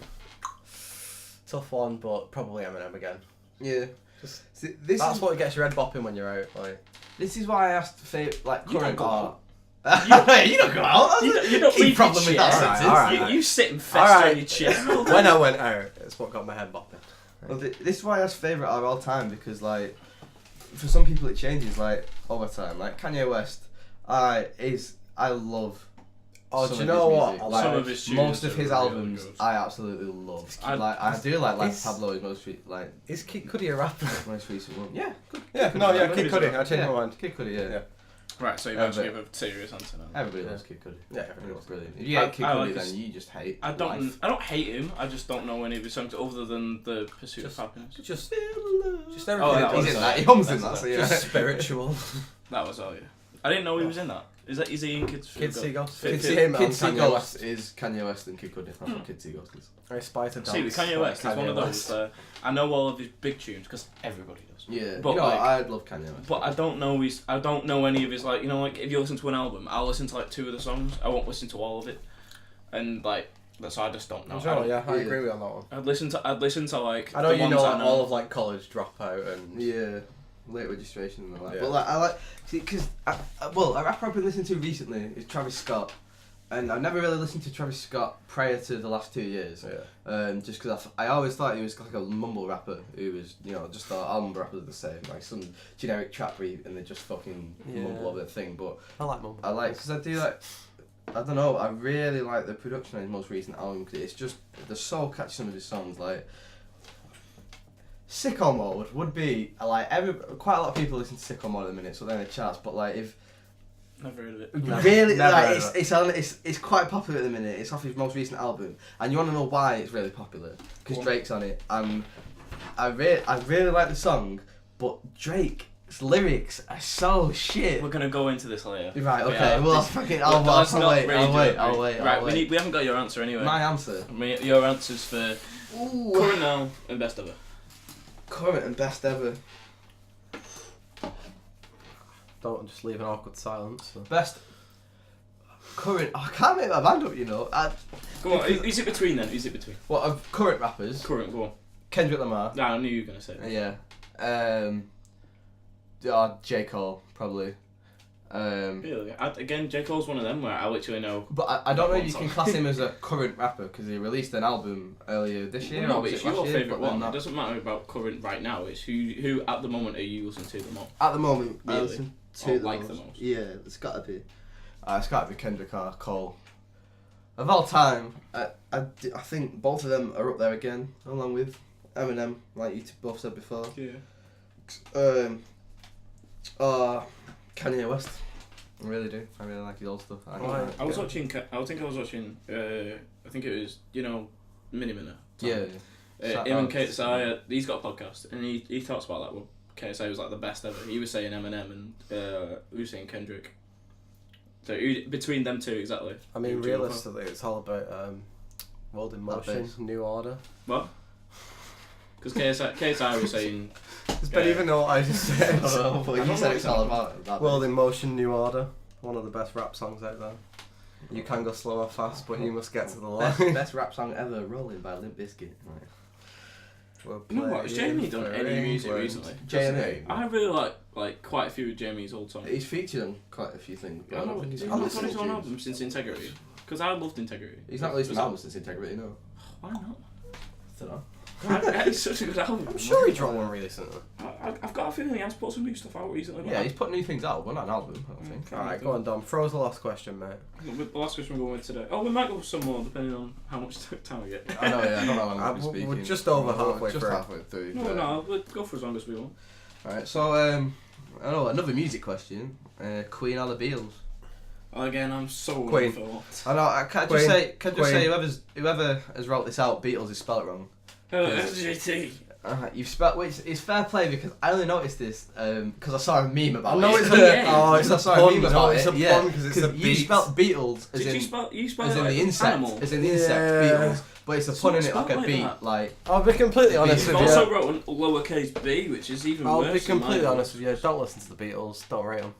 Speaker 1: Tough one, but probably Eminem again.
Speaker 3: Yeah.
Speaker 1: Just
Speaker 3: See,
Speaker 1: that's what gets your head bopping when you're out. Like,
Speaker 3: This is why I asked like
Speaker 2: You
Speaker 3: current
Speaker 2: don't go
Speaker 3: art. You don't go out.
Speaker 2: You don't
Speaker 3: Key
Speaker 2: leave
Speaker 3: problem
Speaker 2: your
Speaker 3: with that
Speaker 2: chair.
Speaker 3: sentence.
Speaker 1: Alright.
Speaker 2: You sit and fester
Speaker 1: Alright.
Speaker 2: in your chair.
Speaker 1: when I went out, it's what got my head bopping.
Speaker 3: Well, this is why I asked favourite of all time because like, for some people it changes like over time. Like Kanye West, I love
Speaker 1: Oh,
Speaker 3: some
Speaker 1: do you
Speaker 3: of
Speaker 1: know
Speaker 3: his
Speaker 1: what?
Speaker 3: music.
Speaker 1: I
Speaker 3: Like,
Speaker 2: Some of his tunes
Speaker 3: most of
Speaker 2: are
Speaker 3: his
Speaker 2: really
Speaker 3: albums,
Speaker 2: good.
Speaker 3: I absolutely love.
Speaker 2: I-
Speaker 3: I do like
Speaker 1: Is-
Speaker 3: Pablo. His
Speaker 1: Is Kid Cudi a rapper?
Speaker 3: most recent one. Yeah,
Speaker 1: Yeah,
Speaker 3: Kid
Speaker 1: no,
Speaker 3: Cudi.
Speaker 1: yeah,
Speaker 2: Kid
Speaker 1: Kid
Speaker 2: Cudi's
Speaker 1: Cudi. I changed my mind.
Speaker 3: Kid Cudi, yeah.
Speaker 1: Yeah.
Speaker 2: Right, so you've
Speaker 3: Yeah,
Speaker 2: actually
Speaker 3: but-
Speaker 2: given a serious answer now.
Speaker 3: Everybody
Speaker 1: Yeah.
Speaker 3: loves Kid Cudi.
Speaker 1: Yeah, everybody
Speaker 3: It's
Speaker 1: loves
Speaker 3: brilliant. If you hate Kid
Speaker 2: I
Speaker 3: Cudi,
Speaker 2: like
Speaker 3: then
Speaker 2: his-
Speaker 3: you just hate
Speaker 2: I don't
Speaker 3: life.
Speaker 2: hate him. I just don't know any of his songs other than the Pursuit
Speaker 1: Just-
Speaker 2: of Happiness.
Speaker 1: Just
Speaker 3: Just
Speaker 1: everything.
Speaker 2: Oh, that
Speaker 3: He's
Speaker 2: was
Speaker 3: in
Speaker 2: it.
Speaker 3: that. He hums in
Speaker 2: That's
Speaker 3: that. So
Speaker 2: it.
Speaker 3: yeah.
Speaker 1: Just spiritual.
Speaker 2: That was all. Yeah, I didn't know he was in that. Is he in Kids?
Speaker 1: Kids See Ghosts.
Speaker 2: Fit-
Speaker 1: Kids
Speaker 2: Fit-
Speaker 1: See Him
Speaker 3: Kid
Speaker 1: and
Speaker 3: See
Speaker 1: Kanye
Speaker 3: Ghost
Speaker 1: West.
Speaker 3: is Kanye West and Kid Cudi. That's what Kid See Ghost is.
Speaker 1: I Spy to Dance.
Speaker 2: See, with Kanye West,
Speaker 1: like
Speaker 2: is one of
Speaker 1: Kanye
Speaker 2: those.
Speaker 1: West.
Speaker 2: I know all of his big tunes because everybody does.
Speaker 3: Yeah,
Speaker 2: But,
Speaker 3: you know,
Speaker 2: like-
Speaker 3: I love Kanye West.
Speaker 2: But I don't know any of his, like, you know, like if you listen to an album, I'll listen to like 2 of the songs. I won't listen to all of it, and like that's I just don't know.
Speaker 1: Sure, yeah, I
Speaker 3: Yeah.
Speaker 1: agree with you on that one.
Speaker 2: I'd listen to like.
Speaker 1: I know
Speaker 2: the
Speaker 1: you
Speaker 2: ones
Speaker 1: know
Speaker 2: I
Speaker 1: like, all of like college dropout and
Speaker 3: Yeah, late registration and all that.
Speaker 1: Yeah.
Speaker 3: But like, I like, see, because, a rapper I've been listening to recently is Travis Scott. And I've never really listened to Travis Scott prior to the last 2 years.
Speaker 1: yeah.
Speaker 3: Just because I always thought he was like a mumble rapper who was, you know, just thought all mumble rappers are the same. Like some generic trap beat and they just fucking mumble over the thing. But
Speaker 1: I like Mumble.
Speaker 3: I like, because I do like, I don't know, I really like the production on his most recent album. 'Cause it's just, they're so catchy, some of his songs. Like, Sicko Mode would be, like, quite a lot of people listen to Sicko Mode at the minute, so they're in the charts. But like, if
Speaker 2: Never heard of it.
Speaker 3: really,
Speaker 1: never
Speaker 3: like,
Speaker 1: heard of
Speaker 3: it's quite popular at the minute. It's off his most recent album, and you want to know why it's really popular? Because
Speaker 2: Go on.
Speaker 3: Drake's on it, and I really like the song, but Drake's lyrics are so shit.
Speaker 2: We're gonna go into this later.
Speaker 3: Right, okay.
Speaker 2: Yeah,
Speaker 3: Well,
Speaker 2: this-
Speaker 3: fucking,
Speaker 2: Well, let's
Speaker 3: I'll
Speaker 2: not
Speaker 3: wait.
Speaker 2: rage it. Right, we haven't got your answer anyway.
Speaker 3: My answer.
Speaker 2: Your answers for
Speaker 3: Ooh.
Speaker 2: current now and best ever.
Speaker 3: Current and best ever.
Speaker 1: Don't just leave an awkward silence. So.
Speaker 3: Best. Current. I can't make my mind up. You know.
Speaker 2: Go on. Who's it between then? Who's it between?
Speaker 3: What of current rappers?
Speaker 2: Current. Go on.
Speaker 3: Kendrick Lamar.
Speaker 2: Nah, I knew you were gonna say that.
Speaker 3: Yeah. J Cole probably.
Speaker 2: Really? Again, J Cole's one of them where I literally know.
Speaker 3: But I don't know if
Speaker 2: One
Speaker 3: you
Speaker 2: song.
Speaker 3: can class him as a current rapper because he released an album earlier this year.
Speaker 2: Well, no,
Speaker 3: or
Speaker 2: but
Speaker 3: was
Speaker 2: it's
Speaker 3: it last
Speaker 2: your
Speaker 3: year?
Speaker 2: favourite
Speaker 3: But then
Speaker 2: one. It
Speaker 3: not.
Speaker 2: doesn't matter about current right now. It's who at the moment are you listening to the most?
Speaker 3: At the moment, I
Speaker 2: Really?
Speaker 3: listen
Speaker 2: Or
Speaker 3: to
Speaker 2: like the most?
Speaker 3: Yeah, it's gotta be. It's gotta be Kendrick or Cole. Of all time, I think both of them are up there again, along with Eminem, like you both said before.
Speaker 2: Yeah.
Speaker 3: Kanye West. I really do. I really like his old stuff.
Speaker 1: Right.
Speaker 2: I was watching. I think it was Mini Minute.
Speaker 3: Yeah.
Speaker 2: Him and KSI. He's got a podcast and he talks about that. Well, KSI was like the best ever. He was saying Eminem and we were saying Kendrick. So between them two exactly.
Speaker 1: I mean,
Speaker 2: Who do you go for?
Speaker 1: realistically, it's all about World in Motion,
Speaker 3: bass.
Speaker 1: New Order.
Speaker 2: What? Because KSI was saying.
Speaker 1: Does Ben even know what I just said?
Speaker 3: But
Speaker 2: I
Speaker 3: you
Speaker 2: don't
Speaker 3: said
Speaker 2: know
Speaker 3: it's
Speaker 2: what
Speaker 3: all
Speaker 2: it's
Speaker 3: about that.
Speaker 1: World in Motion, New Order. One of the best rap songs out there. You can go slow or fast, but you must get to the line.
Speaker 3: Best rap song ever, Rolling by Limp Bizkit. Right.
Speaker 1: We're
Speaker 2: You know what? Has Jamie
Speaker 1: playing
Speaker 2: done
Speaker 1: for
Speaker 2: any music
Speaker 1: England.
Speaker 2: recently?
Speaker 3: JMA.
Speaker 2: I really like quite a few of Jamie's old songs.
Speaker 3: He's featured on quite a few things. But I don't think
Speaker 2: He's
Speaker 3: he's
Speaker 2: not
Speaker 3: listened
Speaker 2: on his
Speaker 3: to
Speaker 2: own
Speaker 3: tunes.
Speaker 2: album since Integrity. Because I loved Integrity.
Speaker 3: He's not released an album since Integrity, no.
Speaker 2: Why not?
Speaker 3: I don't know.
Speaker 2: It's such a good album.
Speaker 1: I'm sure he dropped one recently.
Speaker 2: I've got a feeling he has put some new stuff out recently. but
Speaker 3: Yeah, he's put new things out, but not an album, I don't think.
Speaker 1: Alright, go on, Dom. Throw us the last question, mate.
Speaker 2: The last question we're going with today. Oh, we might go with some more depending on how much time we get.
Speaker 3: I know, yeah, I don't know how long we'll be
Speaker 1: We're
Speaker 3: speaking.
Speaker 1: just over halfway
Speaker 3: just
Speaker 1: through.
Speaker 3: halfway through.
Speaker 2: No, we'll go for as long as we want.
Speaker 3: Alright, so, I know, another music question. Queen or the Beatles?
Speaker 2: Again, I'm so
Speaker 1: Queen.
Speaker 2: for
Speaker 3: I know, I can't
Speaker 1: Queen.
Speaker 3: just say whoever has wrote this out, Beatles is spelled it wrong.
Speaker 2: SGT.
Speaker 3: You've spelled, which is fair play because I only noticed this because I saw a meme about
Speaker 1: I know
Speaker 3: it.
Speaker 1: it's
Speaker 2: Oh,
Speaker 1: a
Speaker 2: yeah.
Speaker 1: oh, it's a
Speaker 3: I saw a
Speaker 1: pun.
Speaker 3: meme
Speaker 1: No,
Speaker 3: about
Speaker 1: it's
Speaker 3: it.
Speaker 1: a
Speaker 3: Yeah,
Speaker 1: pun because it's a
Speaker 3: you
Speaker 1: beat.
Speaker 3: spelled Beatles as
Speaker 2: Did
Speaker 3: in
Speaker 2: you spell
Speaker 3: as in
Speaker 2: it
Speaker 3: the
Speaker 2: like
Speaker 3: insect,
Speaker 2: animal?
Speaker 3: as in the insect
Speaker 1: Yeah.
Speaker 3: Beatles, but it's a
Speaker 2: It's
Speaker 3: pun
Speaker 2: not
Speaker 3: in it like
Speaker 2: spelled
Speaker 3: a
Speaker 2: like
Speaker 3: beat,
Speaker 2: that.
Speaker 3: like.
Speaker 1: I'll be completely honest
Speaker 2: You've
Speaker 1: with
Speaker 2: also
Speaker 1: you.
Speaker 2: wrote a lowercase b, which is even
Speaker 1: I'll
Speaker 2: worse.
Speaker 1: be
Speaker 2: in
Speaker 1: completely
Speaker 2: my
Speaker 1: honest with you. Don't listen to the Beatles. Don't rate them.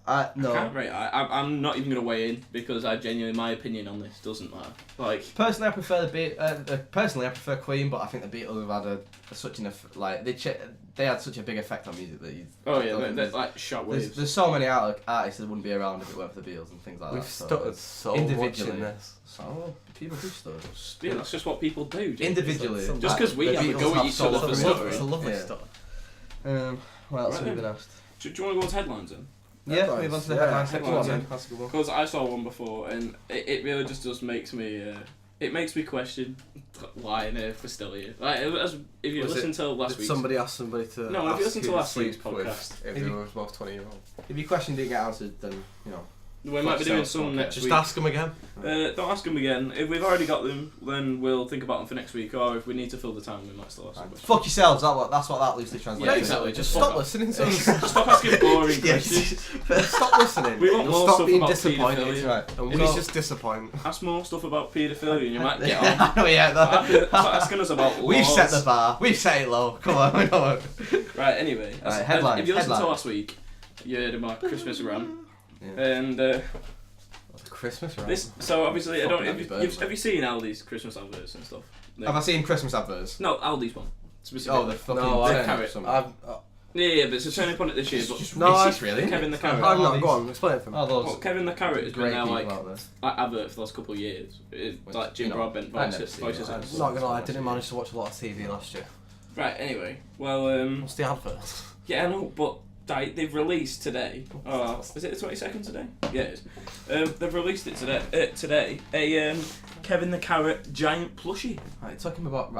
Speaker 3: No.
Speaker 2: I can't rate. I'm not even gonna weigh in because I genuinely my opinion on this doesn't matter. Like
Speaker 3: Personally, I prefer personally, I prefer Queen, but I think the Beatles have had such an like they had such a big effect on music that
Speaker 2: they're like shot waves.
Speaker 3: there's so many artists that wouldn't be around if it weren't for the Beatles and things like
Speaker 1: We've
Speaker 3: that.
Speaker 1: stuttered so much
Speaker 3: individually.
Speaker 1: in this.
Speaker 3: So people do stutter.
Speaker 2: Yeah, that's just what people do. Jake.
Speaker 3: Individually,
Speaker 1: It's a-
Speaker 2: Just 'cause we
Speaker 3: the
Speaker 2: have a
Speaker 3: Beatles
Speaker 2: go at
Speaker 3: have
Speaker 2: each
Speaker 3: so
Speaker 2: other
Speaker 3: much
Speaker 2: for
Speaker 3: more.
Speaker 2: stuttering.
Speaker 1: It's a lovely
Speaker 3: Yeah.
Speaker 1: stuff.
Speaker 3: What else
Speaker 2: Right
Speaker 3: have we
Speaker 2: then.
Speaker 3: been asked?
Speaker 2: Do you want to go on to headlines then?
Speaker 3: Yeah, move on to the headline section.
Speaker 2: headlines,
Speaker 3: Go on,
Speaker 2: yeah.
Speaker 3: that's a good one.
Speaker 2: Because I saw one before, and it really just makes me it makes me question why on earth we're still here. Like, if you listen to last
Speaker 1: Did
Speaker 2: week's...
Speaker 1: somebody ask somebody to
Speaker 2: No, if you
Speaker 1: ask
Speaker 2: listen to
Speaker 1: who
Speaker 2: last
Speaker 1: to
Speaker 2: week's
Speaker 1: sleep with
Speaker 2: podcast...
Speaker 1: if they were both 20-year-old?
Speaker 3: If your question didn't get answered, then, you know.
Speaker 2: We might be doing some next
Speaker 1: Just
Speaker 2: week.
Speaker 1: ask them again.
Speaker 2: Don't ask them again. If we've already got them, then we'll think about them for next week, or if we need to fill the time, we might still ask them.
Speaker 3: Fuck yourselves, that's what that loosely translates
Speaker 2: Yeah,
Speaker 3: to.
Speaker 2: exactly. Just
Speaker 1: Stop
Speaker 2: fuck
Speaker 1: listening to us.
Speaker 2: Stop asking boring
Speaker 3: Yes.
Speaker 2: questions.
Speaker 1: Stop listening.
Speaker 2: We want
Speaker 1: You'll
Speaker 2: more
Speaker 1: stop
Speaker 2: stuff
Speaker 1: being
Speaker 2: about
Speaker 1: disappointed.
Speaker 2: paedophilia.
Speaker 3: Right.
Speaker 1: And
Speaker 2: If
Speaker 1: we
Speaker 2: you-
Speaker 1: just disappoint.
Speaker 2: Ask more stuff about paedophilia and you might get on.
Speaker 3: Oh yeah,
Speaker 2: Stop asking us about laws.
Speaker 3: we've set the bar. We've set it low. Come on, we know it.
Speaker 2: Right, anyway.
Speaker 3: Right, headlines,
Speaker 2: if you listened to
Speaker 3: headlines.
Speaker 2: last week, you heard of my Christmas rant.
Speaker 3: Yeah.
Speaker 2: And
Speaker 1: Christmas, right?
Speaker 2: so obviously, I don't.
Speaker 3: Fucking happy
Speaker 2: Have you seen Aldi's Christmas adverts and stuff?
Speaker 3: Have I seen Christmas adverts?
Speaker 2: No, Aldi's one. Specifically.
Speaker 3: Oh, the fucking
Speaker 1: No, I
Speaker 3: turnip
Speaker 2: carrot.
Speaker 3: something.
Speaker 2: Yeah, but it's a turning point at this year. But
Speaker 3: Just
Speaker 1: No,
Speaker 3: racist, really.
Speaker 2: Kevin the Carrot.
Speaker 1: I'm not. Go on, explain it for me.
Speaker 3: Oh, those
Speaker 2: Well, Kevin the Carrot has been
Speaker 3: great
Speaker 2: there
Speaker 3: people
Speaker 2: like
Speaker 3: out there.
Speaker 2: advert for the last couple of years. It's like Jim
Speaker 3: you know,
Speaker 2: Broadbent
Speaker 3: I never
Speaker 2: voices.
Speaker 3: seen it.
Speaker 2: voices
Speaker 3: I'm
Speaker 2: it.
Speaker 1: I'm not gonna lie, I didn't manage to watch a lot of TV last year.
Speaker 2: Right. Anyway, well,
Speaker 1: What's the advert?
Speaker 2: yeah, I know, but they've released today. Is it the 22nd today? Yeah, it is. They've released it today. A Kevin the Carrot giant plushie.
Speaker 3: Right, talking about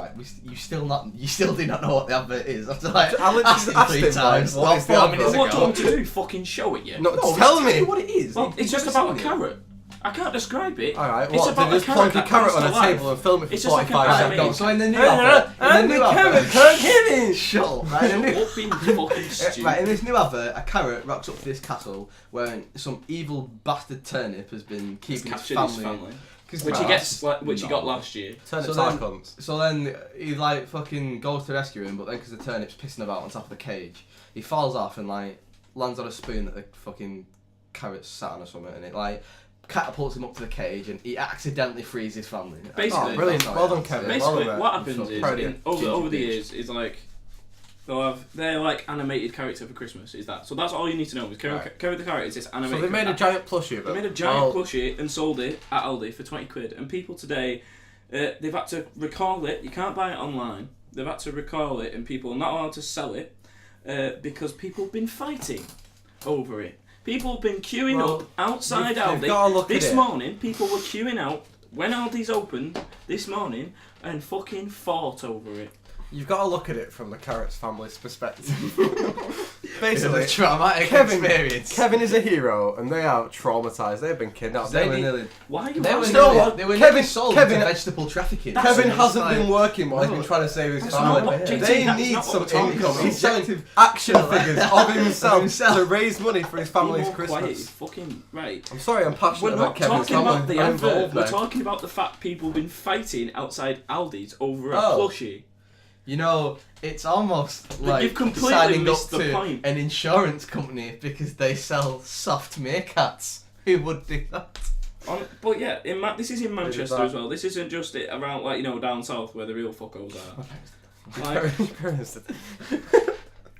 Speaker 3: you still do not know what the advert is after like
Speaker 1: I
Speaker 3: asking
Speaker 1: asked
Speaker 3: 3
Speaker 1: him,
Speaker 3: times.
Speaker 1: like, what is the
Speaker 3: 4
Speaker 1: advert?
Speaker 3: minutes
Speaker 2: What do you
Speaker 3: ago.
Speaker 2: want me to do? Fucking show it, yeah?
Speaker 1: No,
Speaker 3: No,
Speaker 1: tell
Speaker 3: just
Speaker 1: me.
Speaker 3: what it is.
Speaker 2: Well, it's just about a carrot. I can't describe it.
Speaker 1: Alright,
Speaker 2: It's
Speaker 1: what?
Speaker 2: about
Speaker 1: They
Speaker 2: a
Speaker 1: just
Speaker 2: carrot
Speaker 1: plonk a
Speaker 2: that
Speaker 1: carrot
Speaker 2: comes
Speaker 1: on
Speaker 2: to
Speaker 1: a table
Speaker 2: life.
Speaker 1: and film it for
Speaker 2: It's just like
Speaker 1: 45
Speaker 2: an
Speaker 1: seconds.
Speaker 2: animated-
Speaker 3: So in the new advert, in the new advert,
Speaker 1: can't
Speaker 3: shut up, right? In the new-
Speaker 2: What being fucking stupid.
Speaker 3: Right, in this new advert, a carrot rocks up to this castle where some evil bastard turnip has been keeping his
Speaker 2: Captured his
Speaker 3: family.
Speaker 2: family.
Speaker 3: 'Cause
Speaker 2: Which he
Speaker 3: right,
Speaker 2: gets, which he got
Speaker 3: no.
Speaker 2: last year.
Speaker 1: Turnips
Speaker 3: So
Speaker 1: are
Speaker 3: then-
Speaker 1: cunts.
Speaker 3: So then he like fucking goes to rescue him, but then because the turnip's pissing about on top of the cage, he falls off and like lands on a spoon that the fucking carrot's sat on or something, and it like catapults him up to the cage, and he accidentally frees his family.
Speaker 2: Basically-
Speaker 1: Oh, brilliant.
Speaker 3: That's
Speaker 1: Well
Speaker 3: not
Speaker 1: done,
Speaker 3: it.
Speaker 1: Kevin.
Speaker 2: Basically,
Speaker 1: Well,
Speaker 2: what
Speaker 1: I'm
Speaker 2: happens
Speaker 1: so
Speaker 2: is,
Speaker 1: proud of you.
Speaker 2: over the
Speaker 3: Ginger
Speaker 2: years, is like, they'll have their like animated character for Christmas, is that. So that's all you need to know, is Kevin the Carrot is this animated
Speaker 1: So they made a giant plushie of it.
Speaker 2: They made a giant plushie and sold it at Aldi for 20 quid, and people today, they've had to recall it. You can't buy it online. They've had to recall it, and people are not allowed to sell it because people have been fighting over it. People have been queuing up outside
Speaker 1: you've
Speaker 2: Aldi.
Speaker 1: gotta look at
Speaker 2: This
Speaker 1: it.
Speaker 2: morning, people were queuing out when Aldi's opened this morning and fucking fought over it.
Speaker 1: You've got to look at it from the Carrot's family's perspective.
Speaker 3: Basically,
Speaker 1: Basically,
Speaker 3: traumatic
Speaker 1: Kevin-
Speaker 3: experience.
Speaker 1: Kevin is a hero, and they are traumatised. They've been kidnapped.
Speaker 3: They were
Speaker 1: need-
Speaker 3: nearly.
Speaker 2: Why are you
Speaker 3: They were
Speaker 2: asking
Speaker 1: know
Speaker 3: nearly,
Speaker 1: what?
Speaker 3: they were
Speaker 1: Kevin-
Speaker 3: nearly sold
Speaker 1: Kevin-
Speaker 3: to vegetable trafficking.
Speaker 1: Kevin
Speaker 3: It's
Speaker 1: hasn't
Speaker 3: like-
Speaker 1: been working while he's
Speaker 3: No.
Speaker 1: been trying to save his
Speaker 2: That's
Speaker 1: family.
Speaker 2: not what- JT,
Speaker 1: They
Speaker 2: that's
Speaker 1: need
Speaker 2: not what
Speaker 1: some
Speaker 2: we're talking
Speaker 1: income.
Speaker 2: about.
Speaker 1: He's selling action figures of himself
Speaker 3: himself.
Speaker 1: to raise money for his
Speaker 2: Be
Speaker 1: family's
Speaker 2: more quiet,
Speaker 1: Christmas.
Speaker 2: fucking right.
Speaker 1: I'm sorry, I'm passionate
Speaker 2: We're
Speaker 1: about
Speaker 2: not
Speaker 1: Kevin's
Speaker 2: talking
Speaker 1: family.
Speaker 2: about the
Speaker 1: I'm
Speaker 2: advert.
Speaker 1: involved
Speaker 2: We're
Speaker 1: now.
Speaker 2: talking about the fact people have been fighting outside Aldi's over a
Speaker 3: Oh.
Speaker 2: plushie.
Speaker 3: You know, it's almost
Speaker 2: But
Speaker 3: like
Speaker 2: you've completely
Speaker 3: signing up
Speaker 2: missed the
Speaker 3: to
Speaker 2: point.
Speaker 3: an insurance company because they sell soft meerkats. Who would do that?
Speaker 2: But yeah, this is in
Speaker 1: Maybe
Speaker 2: Manchester
Speaker 1: that.
Speaker 2: as well. This isn't just it around like down south where the real fuckos are. Like,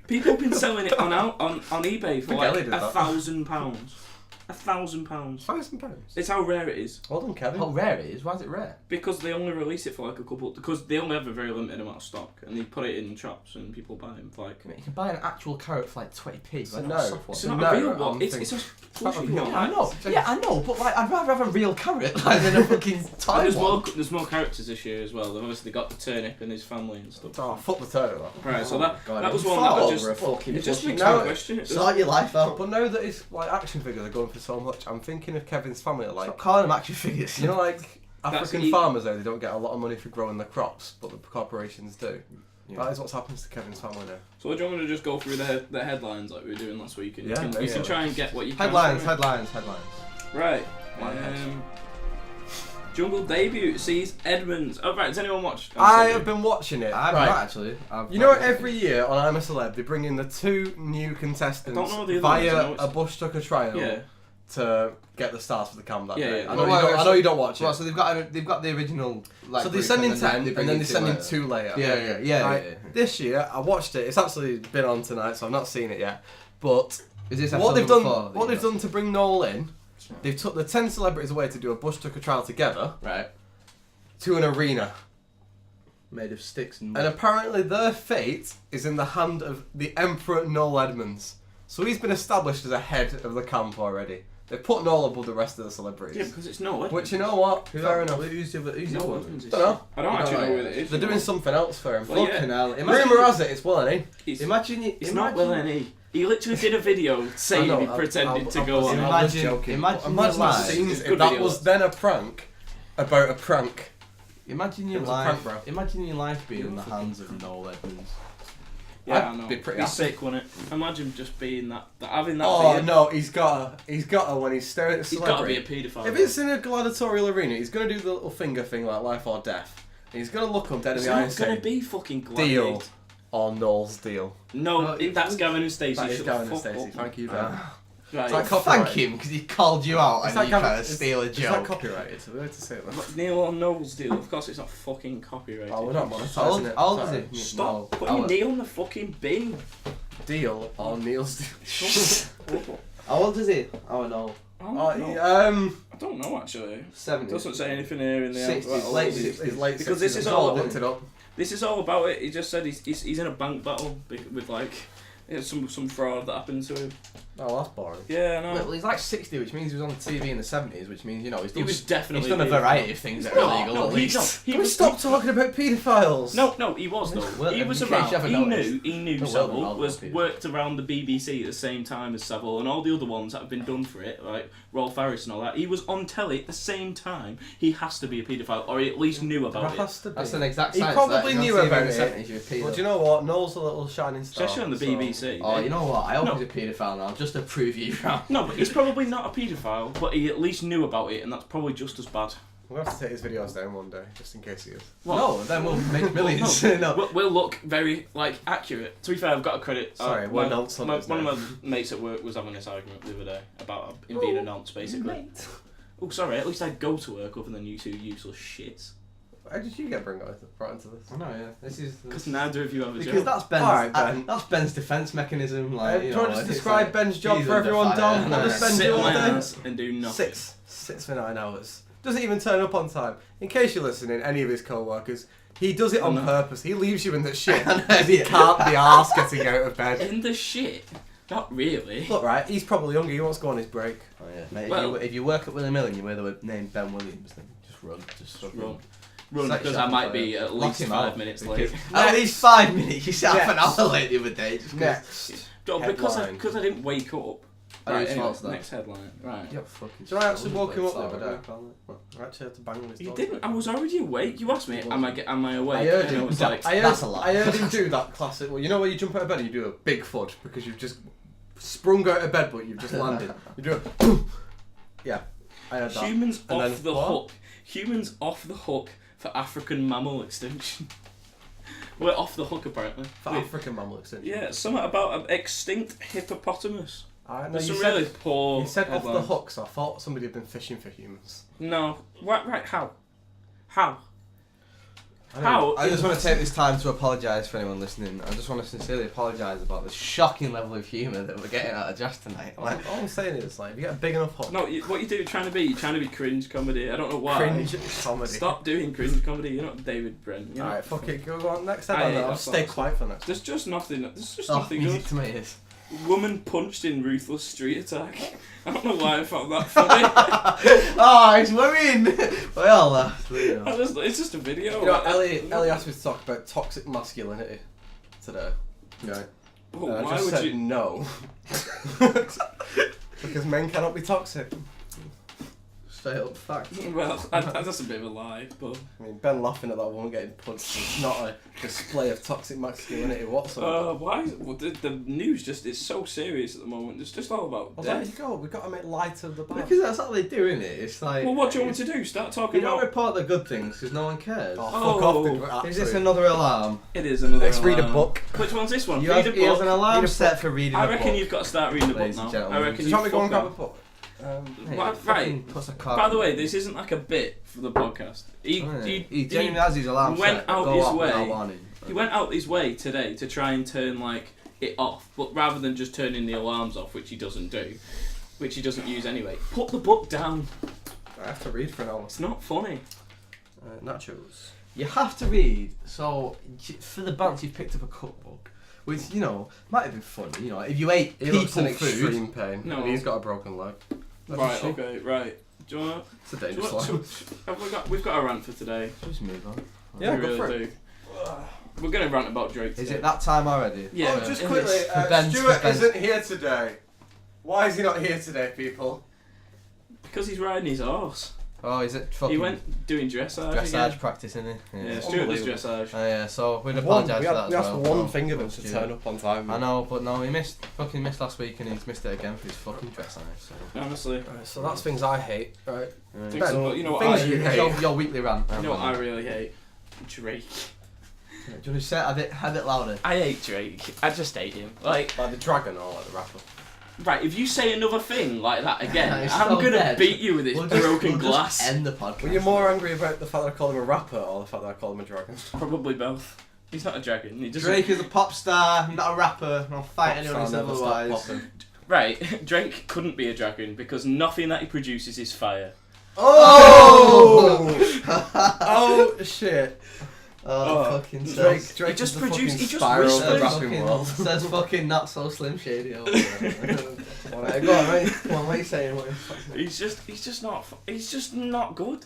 Speaker 2: people have been selling it on eBay for
Speaker 1: think
Speaker 2: like
Speaker 1: Ellie did that.
Speaker 2: £1,000. £1,000.
Speaker 1: £1,000.
Speaker 2: It's how rare it is.
Speaker 1: Well done, Kevin.
Speaker 3: How rare it is? Why is it rare?
Speaker 2: Because they only release it for like a couple. Because they only have a very limited amount of stock, and they put it in shops, and people buy them for like.
Speaker 3: I mean, you can buy an actual carrot for like 20p.
Speaker 1: So
Speaker 3: Why not
Speaker 1: no.
Speaker 3: a soft one?
Speaker 2: It's not
Speaker 1: No,
Speaker 2: a real
Speaker 1: I'm
Speaker 2: one. It's
Speaker 1: thinking-
Speaker 2: a plushy
Speaker 1: real
Speaker 2: one.
Speaker 3: Yeah, I know. Yeah, I know. But like, I'd rather have a real carrot like, than a fucking
Speaker 2: And
Speaker 3: toy
Speaker 2: there's
Speaker 3: one.
Speaker 2: there's more characters this year as well. They've obviously got the turnip and his family and stuff.
Speaker 1: Oh, fuck the turnip, though.
Speaker 2: Right, so
Speaker 3: Oh
Speaker 2: that
Speaker 3: my God,
Speaker 2: that was
Speaker 3: you
Speaker 2: one
Speaker 3: fought
Speaker 2: that
Speaker 3: over
Speaker 2: was
Speaker 3: a
Speaker 2: just
Speaker 3: fucking
Speaker 2: it just
Speaker 3: plushie.
Speaker 2: makes
Speaker 1: No,
Speaker 2: me question. It does.
Speaker 3: Sort your life out.
Speaker 1: But now that it's like action figures are going for so much, I'm thinking of Kevin's family. Like,
Speaker 3: Stop calling them action figures.
Speaker 1: you know, like African
Speaker 2: That's-
Speaker 1: farmers, though, they don't get a lot of money for growing their crops, but the corporations do.
Speaker 3: Yeah.
Speaker 1: That is what's happened to Kevin's family now.
Speaker 2: So do you want me to just go through the headlines like we were doing last week, and
Speaker 1: Yeah,
Speaker 2: you
Speaker 1: yeah.
Speaker 2: can try and get what you can.
Speaker 3: Headlines,
Speaker 2: from it?
Speaker 3: headlines.
Speaker 2: Right.
Speaker 3: Line heads.
Speaker 2: Jungle debut sees Edmonds. Oh right, has anyone watched?
Speaker 1: I have been watching it.
Speaker 3: I've
Speaker 1: right.
Speaker 3: not actually.
Speaker 1: You know, every year on I'm a Celeb, they bring in the 2 new contestants
Speaker 2: I don't know the other ones, I know
Speaker 1: via
Speaker 2: it's-
Speaker 1: a bush tucker trial
Speaker 2: Yeah.
Speaker 1: to get the stars for the cam that
Speaker 2: Yeah,
Speaker 1: day.
Speaker 2: yeah.
Speaker 1: I know you don't watch it.
Speaker 3: Well, so they've got the original. Like,
Speaker 1: So they
Speaker 3: group,
Speaker 1: send in
Speaker 3: and
Speaker 1: 10
Speaker 3: bring
Speaker 1: and then they send in
Speaker 3: later.
Speaker 1: 2 later.
Speaker 3: Yeah.
Speaker 1: Right, This year, I watched it. It's actually been on tonight, so I've not seen it yet. But
Speaker 3: Is this
Speaker 1: what
Speaker 3: episode
Speaker 1: they've done,
Speaker 3: number 4 that
Speaker 1: what
Speaker 3: you
Speaker 1: they've
Speaker 3: got?
Speaker 1: done to bring Noel in, they've took the 10 celebrities away to do a bush tucker trial together
Speaker 3: Right.
Speaker 1: to an arena,
Speaker 3: Made of sticks and.
Speaker 1: and apparently their fate is in the hand of the Emperor Noel Edmonds. So he's been established as a head of the camp already. They're putting all above the rest of the celebrities.
Speaker 2: Yeah, because it's no Edmonds.
Speaker 1: Which, you know what? Fair enough.
Speaker 3: Who's the
Speaker 2: No Edmonds.
Speaker 1: Don't know.
Speaker 2: I don't actually know who it is.
Speaker 1: They're doing something else for him.
Speaker 2: Well, yeah.
Speaker 3: Fucking hell.
Speaker 1: Rumour has it, it's Will, ain't
Speaker 3: Imagine you.
Speaker 2: It's not Will N.E. He literally did a video saying he pretended to go on.
Speaker 1: I was joking.
Speaker 3: Imagine
Speaker 1: the
Speaker 3: your
Speaker 1: scenes
Speaker 2: life.
Speaker 1: if that was then a prank about a prank.
Speaker 3: Imagine your
Speaker 1: It was a
Speaker 3: life.
Speaker 1: prank, bro.
Speaker 3: Imagine your life being in the hands of Noel Edmonds.
Speaker 2: Yeah,
Speaker 1: I'd
Speaker 2: I know.
Speaker 1: be pretty
Speaker 2: He's
Speaker 1: happy.
Speaker 2: sick, wouldn't it? Imagine just being that having that
Speaker 1: Oh
Speaker 2: beard.
Speaker 1: no, he's got her when he's staring at a
Speaker 2: He's got to be
Speaker 1: celebrity.
Speaker 2: a paedophile.
Speaker 1: If it's in a gladiatorial arena, he's gonna do the little finger thing like life or death. And he's gonna look him dead in
Speaker 2: It's
Speaker 1: the eye
Speaker 2: not
Speaker 1: and
Speaker 2: going
Speaker 1: say,
Speaker 2: to be fucking
Speaker 1: "Deal
Speaker 2: gladiated.
Speaker 1: or Noel's deal."
Speaker 2: No, that's Gavin and Stacey.
Speaker 1: That is
Speaker 2: Shut
Speaker 1: Gavin
Speaker 2: the
Speaker 1: and
Speaker 2: fuck
Speaker 1: Stacey.
Speaker 2: up.
Speaker 1: Thank you, Ben.
Speaker 2: Right.
Speaker 1: It's like copyright.
Speaker 3: Thank him because he called you out and you kind of steal a
Speaker 1: Is that
Speaker 3: joke.
Speaker 1: copyrighted? So we have to say that.
Speaker 2: But Neil or Noel's deal. Of course, it's not fucking copyrighted.
Speaker 1: Oh, we're not
Speaker 3: How
Speaker 1: monetizing
Speaker 3: old,
Speaker 1: it.
Speaker 3: how old is
Speaker 1: Sorry.
Speaker 3: he?
Speaker 2: Stop
Speaker 3: No,
Speaker 2: putting Neil in the fucking bin.
Speaker 1: Deal or Neil's deal.
Speaker 3: How old is he? Oh no.
Speaker 2: I don't know actually.
Speaker 3: 70.
Speaker 2: Doesn't say anything here in the
Speaker 3: 60s,
Speaker 2: out-
Speaker 3: late
Speaker 2: out-
Speaker 3: 60s.
Speaker 1: He's late
Speaker 2: Because this
Speaker 1: 60s.
Speaker 2: is
Speaker 1: I've
Speaker 2: all-
Speaker 1: looked it up.
Speaker 2: This is all about it. He just said he's in a bank battle with like some fraud that happened to him.
Speaker 1: Oh, that's boring.
Speaker 2: Yeah, I know.
Speaker 3: Well, he's like 60, which means he was on TV in the 70s, which means, you know,
Speaker 2: He was definitely.
Speaker 3: he's done a variety of things that are illegal
Speaker 2: No,
Speaker 3: at
Speaker 2: he,
Speaker 3: least.
Speaker 2: no, he
Speaker 1: Can we
Speaker 2: was.
Speaker 1: stop talking about paedophiles?
Speaker 2: No, he was though.
Speaker 3: Well,
Speaker 2: He was
Speaker 3: in case
Speaker 2: around.
Speaker 3: you haven't noticed.
Speaker 2: He knew
Speaker 3: No, well,
Speaker 2: Savile
Speaker 3: Ronaldo
Speaker 2: was
Speaker 3: was
Speaker 2: worked around the BBC at the same time as Savile and all the other ones that have been done for it, like Rolf Harris and all that. He was on telly at the same time. He has to be a paedophile, or he at least knew
Speaker 1: There
Speaker 2: about it.
Speaker 1: has to be.
Speaker 3: That's an exact
Speaker 1: He
Speaker 3: science.
Speaker 1: probably
Speaker 3: that.
Speaker 1: knew
Speaker 3: You're on TV
Speaker 1: about
Speaker 3: in the
Speaker 1: it.
Speaker 3: 70s, you're a pedo.
Speaker 1: Well, do you know what? Noel's a little shining star.
Speaker 2: Especially on the
Speaker 1: so-
Speaker 2: BBC.
Speaker 3: Oh, you know what? I hope
Speaker 2: No.
Speaker 3: he's a paedophile now, just to prove you wrong.
Speaker 2: No, but he's probably not a paedophile, but he at least knew about it, and that's probably just as bad.
Speaker 1: We'll have to take his videos down one day, just in case he is.
Speaker 2: What?
Speaker 3: No, then we'll make millions.
Speaker 2: No,
Speaker 3: No.
Speaker 2: We'll look very accurate. To be fair, I've got a credit.
Speaker 1: Sorry, we're nonce on this
Speaker 2: one of
Speaker 1: now.
Speaker 2: my mates at work was having this argument the other day about him being a nonce, basically. Oh, sorry. At least I go to work other than you two useless shits.
Speaker 1: How did you get brought into this?
Speaker 3: I know, yeah. This is
Speaker 2: Because neither of you have a
Speaker 3: because
Speaker 2: job.
Speaker 3: that's Ben's.
Speaker 1: Alright, Ben.
Speaker 3: That's Ben's defense mechanism. Like,
Speaker 1: Do
Speaker 3: you
Speaker 1: you want
Speaker 3: know,
Speaker 1: to just
Speaker 3: it's
Speaker 1: describe
Speaker 3: like,
Speaker 1: Ben's job
Speaker 3: he's
Speaker 1: for everyone,
Speaker 3: under
Speaker 1: Dom?
Speaker 3: fire.
Speaker 1: What does Ben
Speaker 2: Sit
Speaker 1: do
Speaker 2: on
Speaker 1: all
Speaker 2: my
Speaker 1: day?
Speaker 2: ass and do nothing.
Speaker 1: Six for 9 hours. Doesn't even turn up on time. In case you're listening, any of his co-workers, he does it on purpose. He leaves you in the shit because he can't be arsed getting out of bed.
Speaker 2: In the shit? Not really.
Speaker 1: Look, right, he's probably hungry. He wants to go on his break.
Speaker 3: Oh, yeah. Mate,
Speaker 2: Well-
Speaker 3: if you work at Willie Mill and you wear the name Ben Williams, then just run. Just
Speaker 2: Run. Run,
Speaker 3: Set
Speaker 2: because I
Speaker 3: yourself
Speaker 2: might
Speaker 3: on
Speaker 2: be
Speaker 3: fire.
Speaker 2: at
Speaker 3: Lock
Speaker 2: least
Speaker 3: him
Speaker 2: 5
Speaker 3: out,
Speaker 2: minutes
Speaker 3: because-
Speaker 2: late.
Speaker 3: At least 5 minutes. You said half an
Speaker 1: Next.
Speaker 3: hour late the other day. Just 'cause-
Speaker 1: Next.
Speaker 2: No,
Speaker 1: Headline.
Speaker 2: because I didn't wake up.
Speaker 3: Oh,
Speaker 2: Right,
Speaker 3: it's
Speaker 2: anyway,
Speaker 3: false, that.
Speaker 2: next headline. Right.
Speaker 3: You're fucking.
Speaker 1: So I actually woke him up the
Speaker 3: Sorry,
Speaker 1: other day.
Speaker 3: I can't.
Speaker 1: I actually had to bang on his
Speaker 2: You
Speaker 1: dog.
Speaker 2: didn't. I was already awake. You asked me, am I awake?
Speaker 1: I heard
Speaker 2: and I
Speaker 1: him.
Speaker 2: was like,
Speaker 3: That's a lie.
Speaker 1: I heard him do that classic. Well, you know where you jump out of bed and you do a big fud because you've just sprung out of bed but you've just landed. You do a boom. Yeah, I heard that.
Speaker 2: humans
Speaker 1: And
Speaker 2: off
Speaker 1: then
Speaker 2: the
Speaker 1: what?
Speaker 2: hook. Humans off the hook for African mammal extinction. We're off the hook apparently.
Speaker 1: For
Speaker 2: Wait,
Speaker 1: African mammal extinction.
Speaker 2: yeah, something about an extinct hippopotamus.
Speaker 1: I know.
Speaker 2: There's
Speaker 1: You
Speaker 2: some really
Speaker 1: said,
Speaker 2: poor.
Speaker 1: you said off the
Speaker 2: headlines.
Speaker 1: hook, so I thought somebody had been fishing for humans.
Speaker 2: No, right, how? How?
Speaker 1: I don't-
Speaker 2: How?
Speaker 3: I just want to take this time to apologise for anyone listening. I just want to sincerely apologise about the shocking level of humour that we're getting out of Josh tonight. Like,
Speaker 1: All I'm saying is, like, if you get a big enough hook,
Speaker 2: No, what you do? Trying to be cringe comedy. I don't know why.
Speaker 1: cringe comedy.
Speaker 2: Stop doing cringe comedy. You're not David Brent. You're
Speaker 1: Alright,
Speaker 2: not
Speaker 1: fuck it. Go on next
Speaker 2: I
Speaker 1: headline.
Speaker 2: hate
Speaker 1: I'll
Speaker 2: that
Speaker 1: stay
Speaker 2: song.
Speaker 1: quiet for next.
Speaker 2: There's just nothing. There's just
Speaker 3: oh,
Speaker 2: nothing
Speaker 3: music
Speaker 2: good.
Speaker 3: to my ears.
Speaker 2: Woman punched in ruthless street attack. I don't know why I found that funny.
Speaker 3: Oh, it's women! Well, laughed. You know.
Speaker 2: It's just a video.
Speaker 1: You know, Ellie asked me to talk about toxic masculinity today. Right.
Speaker 2: But
Speaker 1: And I
Speaker 2: why
Speaker 1: just
Speaker 2: would
Speaker 1: said
Speaker 2: you?
Speaker 1: no. Because men cannot be toxic.
Speaker 3: Straight up fact.
Speaker 2: Well, that's a bit of a lie, but.
Speaker 1: I mean, Ben laughing at that woman getting punched is not a display of toxic masculinity whatsoever.
Speaker 2: Why? Well, the news just is so serious at the moment. It's just all about
Speaker 1: Well, there
Speaker 2: death.
Speaker 1: you go. We've got to make light of the bad.
Speaker 3: Because that's what they do, innit? It's like.
Speaker 2: Well, what do you want me to do? Start talking
Speaker 3: You don't
Speaker 2: about.
Speaker 3: report the good things because no one cares.
Speaker 1: Oh,
Speaker 2: Oh.
Speaker 1: fuck off.
Speaker 3: Is this another alarm?
Speaker 2: It is another.
Speaker 1: Let's read a
Speaker 2: alarm.
Speaker 1: book.
Speaker 2: Which one's this one?
Speaker 3: You
Speaker 2: Read
Speaker 3: have,
Speaker 2: a
Speaker 3: he has
Speaker 2: book.
Speaker 3: an alarm
Speaker 1: Read a
Speaker 3: set for reading
Speaker 2: I
Speaker 3: a
Speaker 2: reckon
Speaker 3: book.
Speaker 2: you've got to start reading the book
Speaker 3: Ladies and
Speaker 2: now.
Speaker 3: gentlemen.
Speaker 2: I reckon
Speaker 1: Do you want me to go and
Speaker 2: fuck
Speaker 1: grab a
Speaker 2: off.
Speaker 1: book?
Speaker 3: Hey,
Speaker 2: Right,
Speaker 3: fucking
Speaker 2: right.
Speaker 3: puts a card
Speaker 2: By the
Speaker 3: in.
Speaker 2: way, this isn't like a bit for the podcast.
Speaker 3: He genuinely has his alarm
Speaker 2: went
Speaker 3: set.
Speaker 2: out
Speaker 3: Go
Speaker 2: his
Speaker 3: off without
Speaker 2: way.
Speaker 3: warning.
Speaker 2: He went out his way today to try and turn like it off, but rather than just turning the alarms off, which he doesn't do, which he doesn't use anyway, put the book down.
Speaker 1: I have to read for an hour.
Speaker 2: It's not funny.
Speaker 1: Nachos.
Speaker 3: You have to read. So for the bounce, you've picked up a cookbook, which might have been fun. If you ate
Speaker 1: He looks in
Speaker 3: people food.
Speaker 1: extreme pain.
Speaker 2: No.
Speaker 1: And he's got a broken leg.
Speaker 2: Right. Okay. Right. Do you want?
Speaker 3: It's a dangerous one.
Speaker 2: We've got a rant for today.
Speaker 3: Just move on.
Speaker 1: Yeah,
Speaker 2: we
Speaker 1: go
Speaker 2: really
Speaker 1: for
Speaker 2: do. We're gonna rant about Drake today.
Speaker 3: Is it that time already?
Speaker 2: Yeah.
Speaker 1: Oh, just
Speaker 2: it
Speaker 1: quickly,
Speaker 2: is.
Speaker 1: Stuart isn't here today. Why is he not here today, people?
Speaker 2: Because he's riding his horse.
Speaker 3: Oh, is it fucking
Speaker 2: He went doing dressage.
Speaker 3: dressage
Speaker 2: again.
Speaker 3: practice, isn't he?
Speaker 2: Yeah, Stuart does
Speaker 1: Unbelievable.
Speaker 2: dressage.
Speaker 3: Oh, yeah, so we'd apologise for that
Speaker 1: We
Speaker 3: as
Speaker 1: asked
Speaker 3: well.
Speaker 1: one thing of him to
Speaker 3: Stuart.
Speaker 1: turn up on time.
Speaker 3: I know, but no, he missed last week and he's missed it again for his fucking dressage. So.
Speaker 2: Honestly.
Speaker 1: Right, so that's things I hate, right?
Speaker 2: Think so, you know what
Speaker 1: things
Speaker 2: I
Speaker 1: you
Speaker 2: hate?
Speaker 1: hate.
Speaker 3: Your weekly rant.
Speaker 2: You know what I really hate? Drake.
Speaker 3: Do you want to say it a bit louder?
Speaker 2: I hate Drake. I just hate him. Like
Speaker 1: the dragon or like the rapper.
Speaker 2: right, if you say another thing like that again,
Speaker 3: It's
Speaker 2: I'm
Speaker 3: so
Speaker 2: gonna
Speaker 3: dead.
Speaker 2: beat you with this broken
Speaker 3: we'll
Speaker 2: glass.
Speaker 3: Just end the podcast.
Speaker 1: Were you more angry about the fact that I called him a rapper or the fact that I called him a dragon?
Speaker 2: Probably both. He's not a dragon. He just
Speaker 3: Drake is a pop star, not a rapper. I'll fight anyone who says
Speaker 1: Never stop
Speaker 3: otherwise.
Speaker 1: popping.
Speaker 2: Right, Drake couldn't be a dragon because nothing that he produces is fire.
Speaker 1: Oh! Oh shit!
Speaker 3: Oh, fucking
Speaker 1: Drake
Speaker 3: says.
Speaker 1: Drake
Speaker 2: He just
Speaker 1: is the
Speaker 2: produced-
Speaker 1: fucking
Speaker 2: he just
Speaker 1: spiral of the
Speaker 2: whispers.
Speaker 1: rapping world.
Speaker 3: Says fucking not so Slim Shady over there. Alright, go on, mate. Come on, what are you saying?
Speaker 2: He's just not good.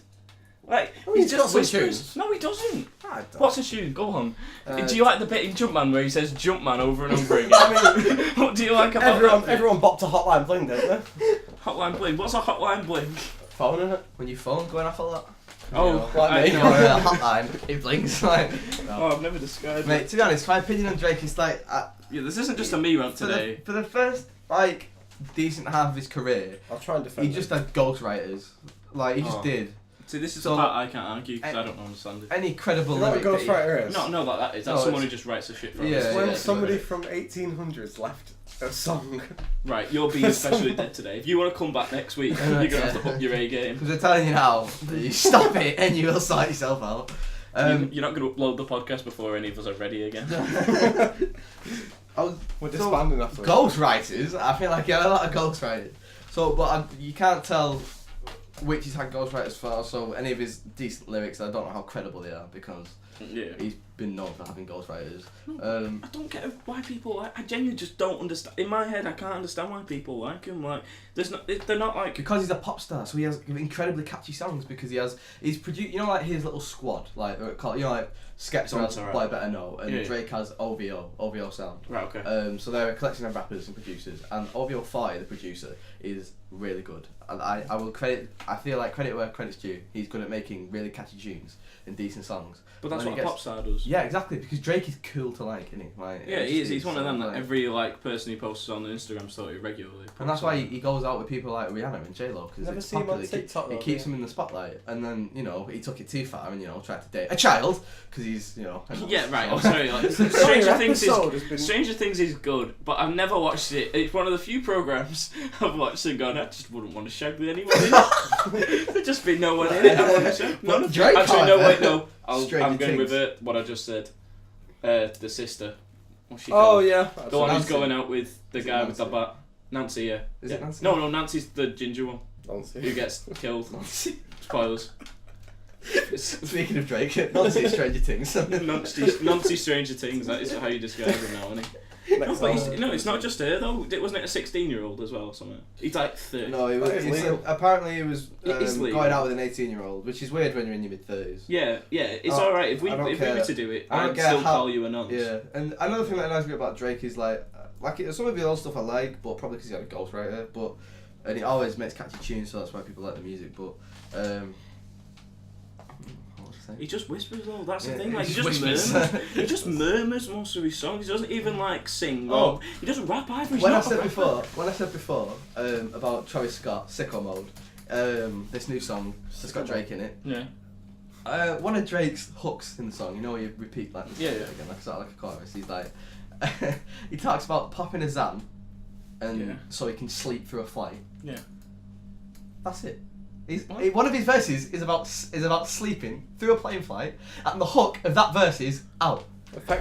Speaker 2: Like
Speaker 1: Oh,
Speaker 2: he
Speaker 1: he's got
Speaker 2: just
Speaker 1: some
Speaker 2: whispers.
Speaker 1: tunes.
Speaker 2: No, he doesn't.
Speaker 1: I don't.
Speaker 2: What's his tune? Go on.
Speaker 1: Uh,
Speaker 2: Do you like the bit in Jumpman where he says Jumpman over and over again?
Speaker 1: I mean,
Speaker 2: What do you like about that bit?
Speaker 1: everyone bopped a Hotline Bling, didn't they?
Speaker 2: Hotline Bling. What's a Hotline Bling?
Speaker 1: Phone in it.
Speaker 3: When your phone going off a lot.
Speaker 2: Oh,
Speaker 1: like
Speaker 2: I
Speaker 1: me.
Speaker 2: know.
Speaker 3: Or a hotline, it blinks like.
Speaker 2: Oh, I've never described it.
Speaker 3: Mate, to be honest, my opinion on Drake is like,
Speaker 2: Yeah, this isn't just a me rant today.
Speaker 3: for the first like decent half of his career,
Speaker 1: I'll try and defend
Speaker 3: he just had ghostwriters. Like he just
Speaker 2: Oh.
Speaker 3: did.
Speaker 2: See, this is
Speaker 3: So-
Speaker 2: the part I can't argue because I don't understand it.
Speaker 3: Any credible
Speaker 1: You know what a
Speaker 3: lyric. that
Speaker 1: ghostwriter is?
Speaker 2: No, no, like that is. That's
Speaker 3: No,
Speaker 2: someone
Speaker 3: it's-
Speaker 2: who just writes the shit for
Speaker 3: Yeah,
Speaker 2: us.
Speaker 1: It's when
Speaker 3: yeah.
Speaker 1: somebody from 1800s left a song.
Speaker 2: Right, you're being especially dead today. If you want to come back next week, you're gonna have to up your A game.
Speaker 3: Because we're telling you now, that you stop it and you will sort yourself out.
Speaker 2: You're not going to upload the podcast before any of us are ready again.
Speaker 1: We're disbanding after this.
Speaker 3: Ghostwriters, I feel like you had a lot of ghostwriters. So, but you can't tell which he's had ghostwriters for, so any of his decent lyrics, I don't know how credible they are because
Speaker 2: Yeah.
Speaker 3: he's been known for having ghostwriters.
Speaker 2: I don't get why people like. I genuinely just don't understand. In my head, I can't understand why people like him. Like, they're not like.
Speaker 3: Because he's a pop star, so he has incredibly catchy songs because he's produced, like his little squad, like, like Skepta has
Speaker 2: Alright.
Speaker 3: Boy Better Know, and
Speaker 2: Yeah.
Speaker 3: Drake has OVO Sound.
Speaker 2: Right. Okay.
Speaker 3: So they're a collection of rappers and producers, and OVO 40, the producer, is really good. And I feel like credit where credit's due. He's good at making really catchy tunes and decent songs.
Speaker 2: But that's
Speaker 3: when
Speaker 2: what
Speaker 3: he
Speaker 2: a
Speaker 3: gets-
Speaker 2: pop star does.
Speaker 3: Yeah, exactly, because Drake is cool to like, isn't he? Like,
Speaker 2: Yeah, he is. He's one of them that
Speaker 3: like-
Speaker 2: every person he posts on the Instagram story regularly.
Speaker 3: And that's why he goes out with people like Rihanna and J-Lo, because
Speaker 1: Never
Speaker 3: it's
Speaker 1: see him on
Speaker 3: popular.
Speaker 1: TikTok,
Speaker 3: It
Speaker 1: though,
Speaker 3: keeps
Speaker 1: yeah.
Speaker 3: him in the spotlight. And then, he took it too far and, tried to date a child, because he's,
Speaker 2: Yeah, right. I'm
Speaker 3: so-
Speaker 2: sorry. Like,
Speaker 1: Sorry,
Speaker 2: Stranger
Speaker 1: your
Speaker 2: Things
Speaker 1: episode has been-
Speaker 2: is Stranger Things is good, but I've never watched it. It's one of the few programs I've watched and gone, I just wouldn't want to shag with anyone in it. There'd just be no one in it. I want to shag. None of
Speaker 3: Drake
Speaker 2: Actually,
Speaker 3: can't,
Speaker 2: no,
Speaker 3: man.
Speaker 2: wait, no. I'm
Speaker 3: Stranger
Speaker 2: going with
Speaker 3: Things.
Speaker 2: what I just said. The sister. What's she
Speaker 1: Oh
Speaker 2: called?
Speaker 1: yeah.
Speaker 2: The one who's
Speaker 3: Nancy.
Speaker 2: going out with the
Speaker 3: Is it
Speaker 2: guy with the
Speaker 3: Nancy?
Speaker 2: bat. Nancy, yeah.
Speaker 3: Is
Speaker 2: yeah.
Speaker 3: it Nancy?
Speaker 2: No, Nancy's the ginger one
Speaker 1: Nancy.
Speaker 2: who gets killed. Spoilers.
Speaker 3: Speaking of Drake, not see Stranger Things.
Speaker 2: Nancy Stranger Things, that is how you describe him now, isn't he? No,
Speaker 1: Next
Speaker 2: but
Speaker 1: time.
Speaker 2: it's not just her though. Wasn't it a 16-year-old as well or something? He's like 30.
Speaker 3: No,
Speaker 1: That is legal.
Speaker 3: apparently he was
Speaker 2: It is legal.
Speaker 3: going out with an 18-year-old, which is weird when you're in your mid-30s.
Speaker 2: Yeah, it's
Speaker 3: Oh,
Speaker 2: alright. If we
Speaker 3: I don't
Speaker 2: were
Speaker 3: care.
Speaker 2: to do it,
Speaker 3: I don't
Speaker 2: I'd
Speaker 3: care
Speaker 2: still
Speaker 3: how-
Speaker 2: call you a nonce.
Speaker 3: Yeah, and another thing that annoys me about Drake is like some of the old stuff I like, but probably because he had a ghostwriter, and he always makes catchy tunes, so that's why people like the music. But what was I saying?
Speaker 2: He just whispers though, that's
Speaker 3: Yeah,
Speaker 2: the thing,
Speaker 3: he
Speaker 2: like he
Speaker 3: just
Speaker 2: just
Speaker 3: whispers.
Speaker 2: murmurs. He just murmurs most of his songs, he doesn't even like sing
Speaker 3: Oh.
Speaker 2: he doesn't rap either, he's
Speaker 3: When I
Speaker 2: not a
Speaker 3: said
Speaker 2: rapper.
Speaker 3: before about Travis Scott, Sicko Mode, this new song that's got Drake in it.
Speaker 2: Yeah.
Speaker 3: One of Drake's hooks in the song, where you repeat like this
Speaker 2: Yeah, yeah.
Speaker 3: again, like sort of like a chorus. He's like, he talks about popping a Zan, and
Speaker 2: Yeah.
Speaker 3: so he can sleep through a flight.
Speaker 2: Yeah.
Speaker 3: That's it.
Speaker 2: What?
Speaker 3: One of his verses is about sleeping through a plane flight, and the hook of that verse is out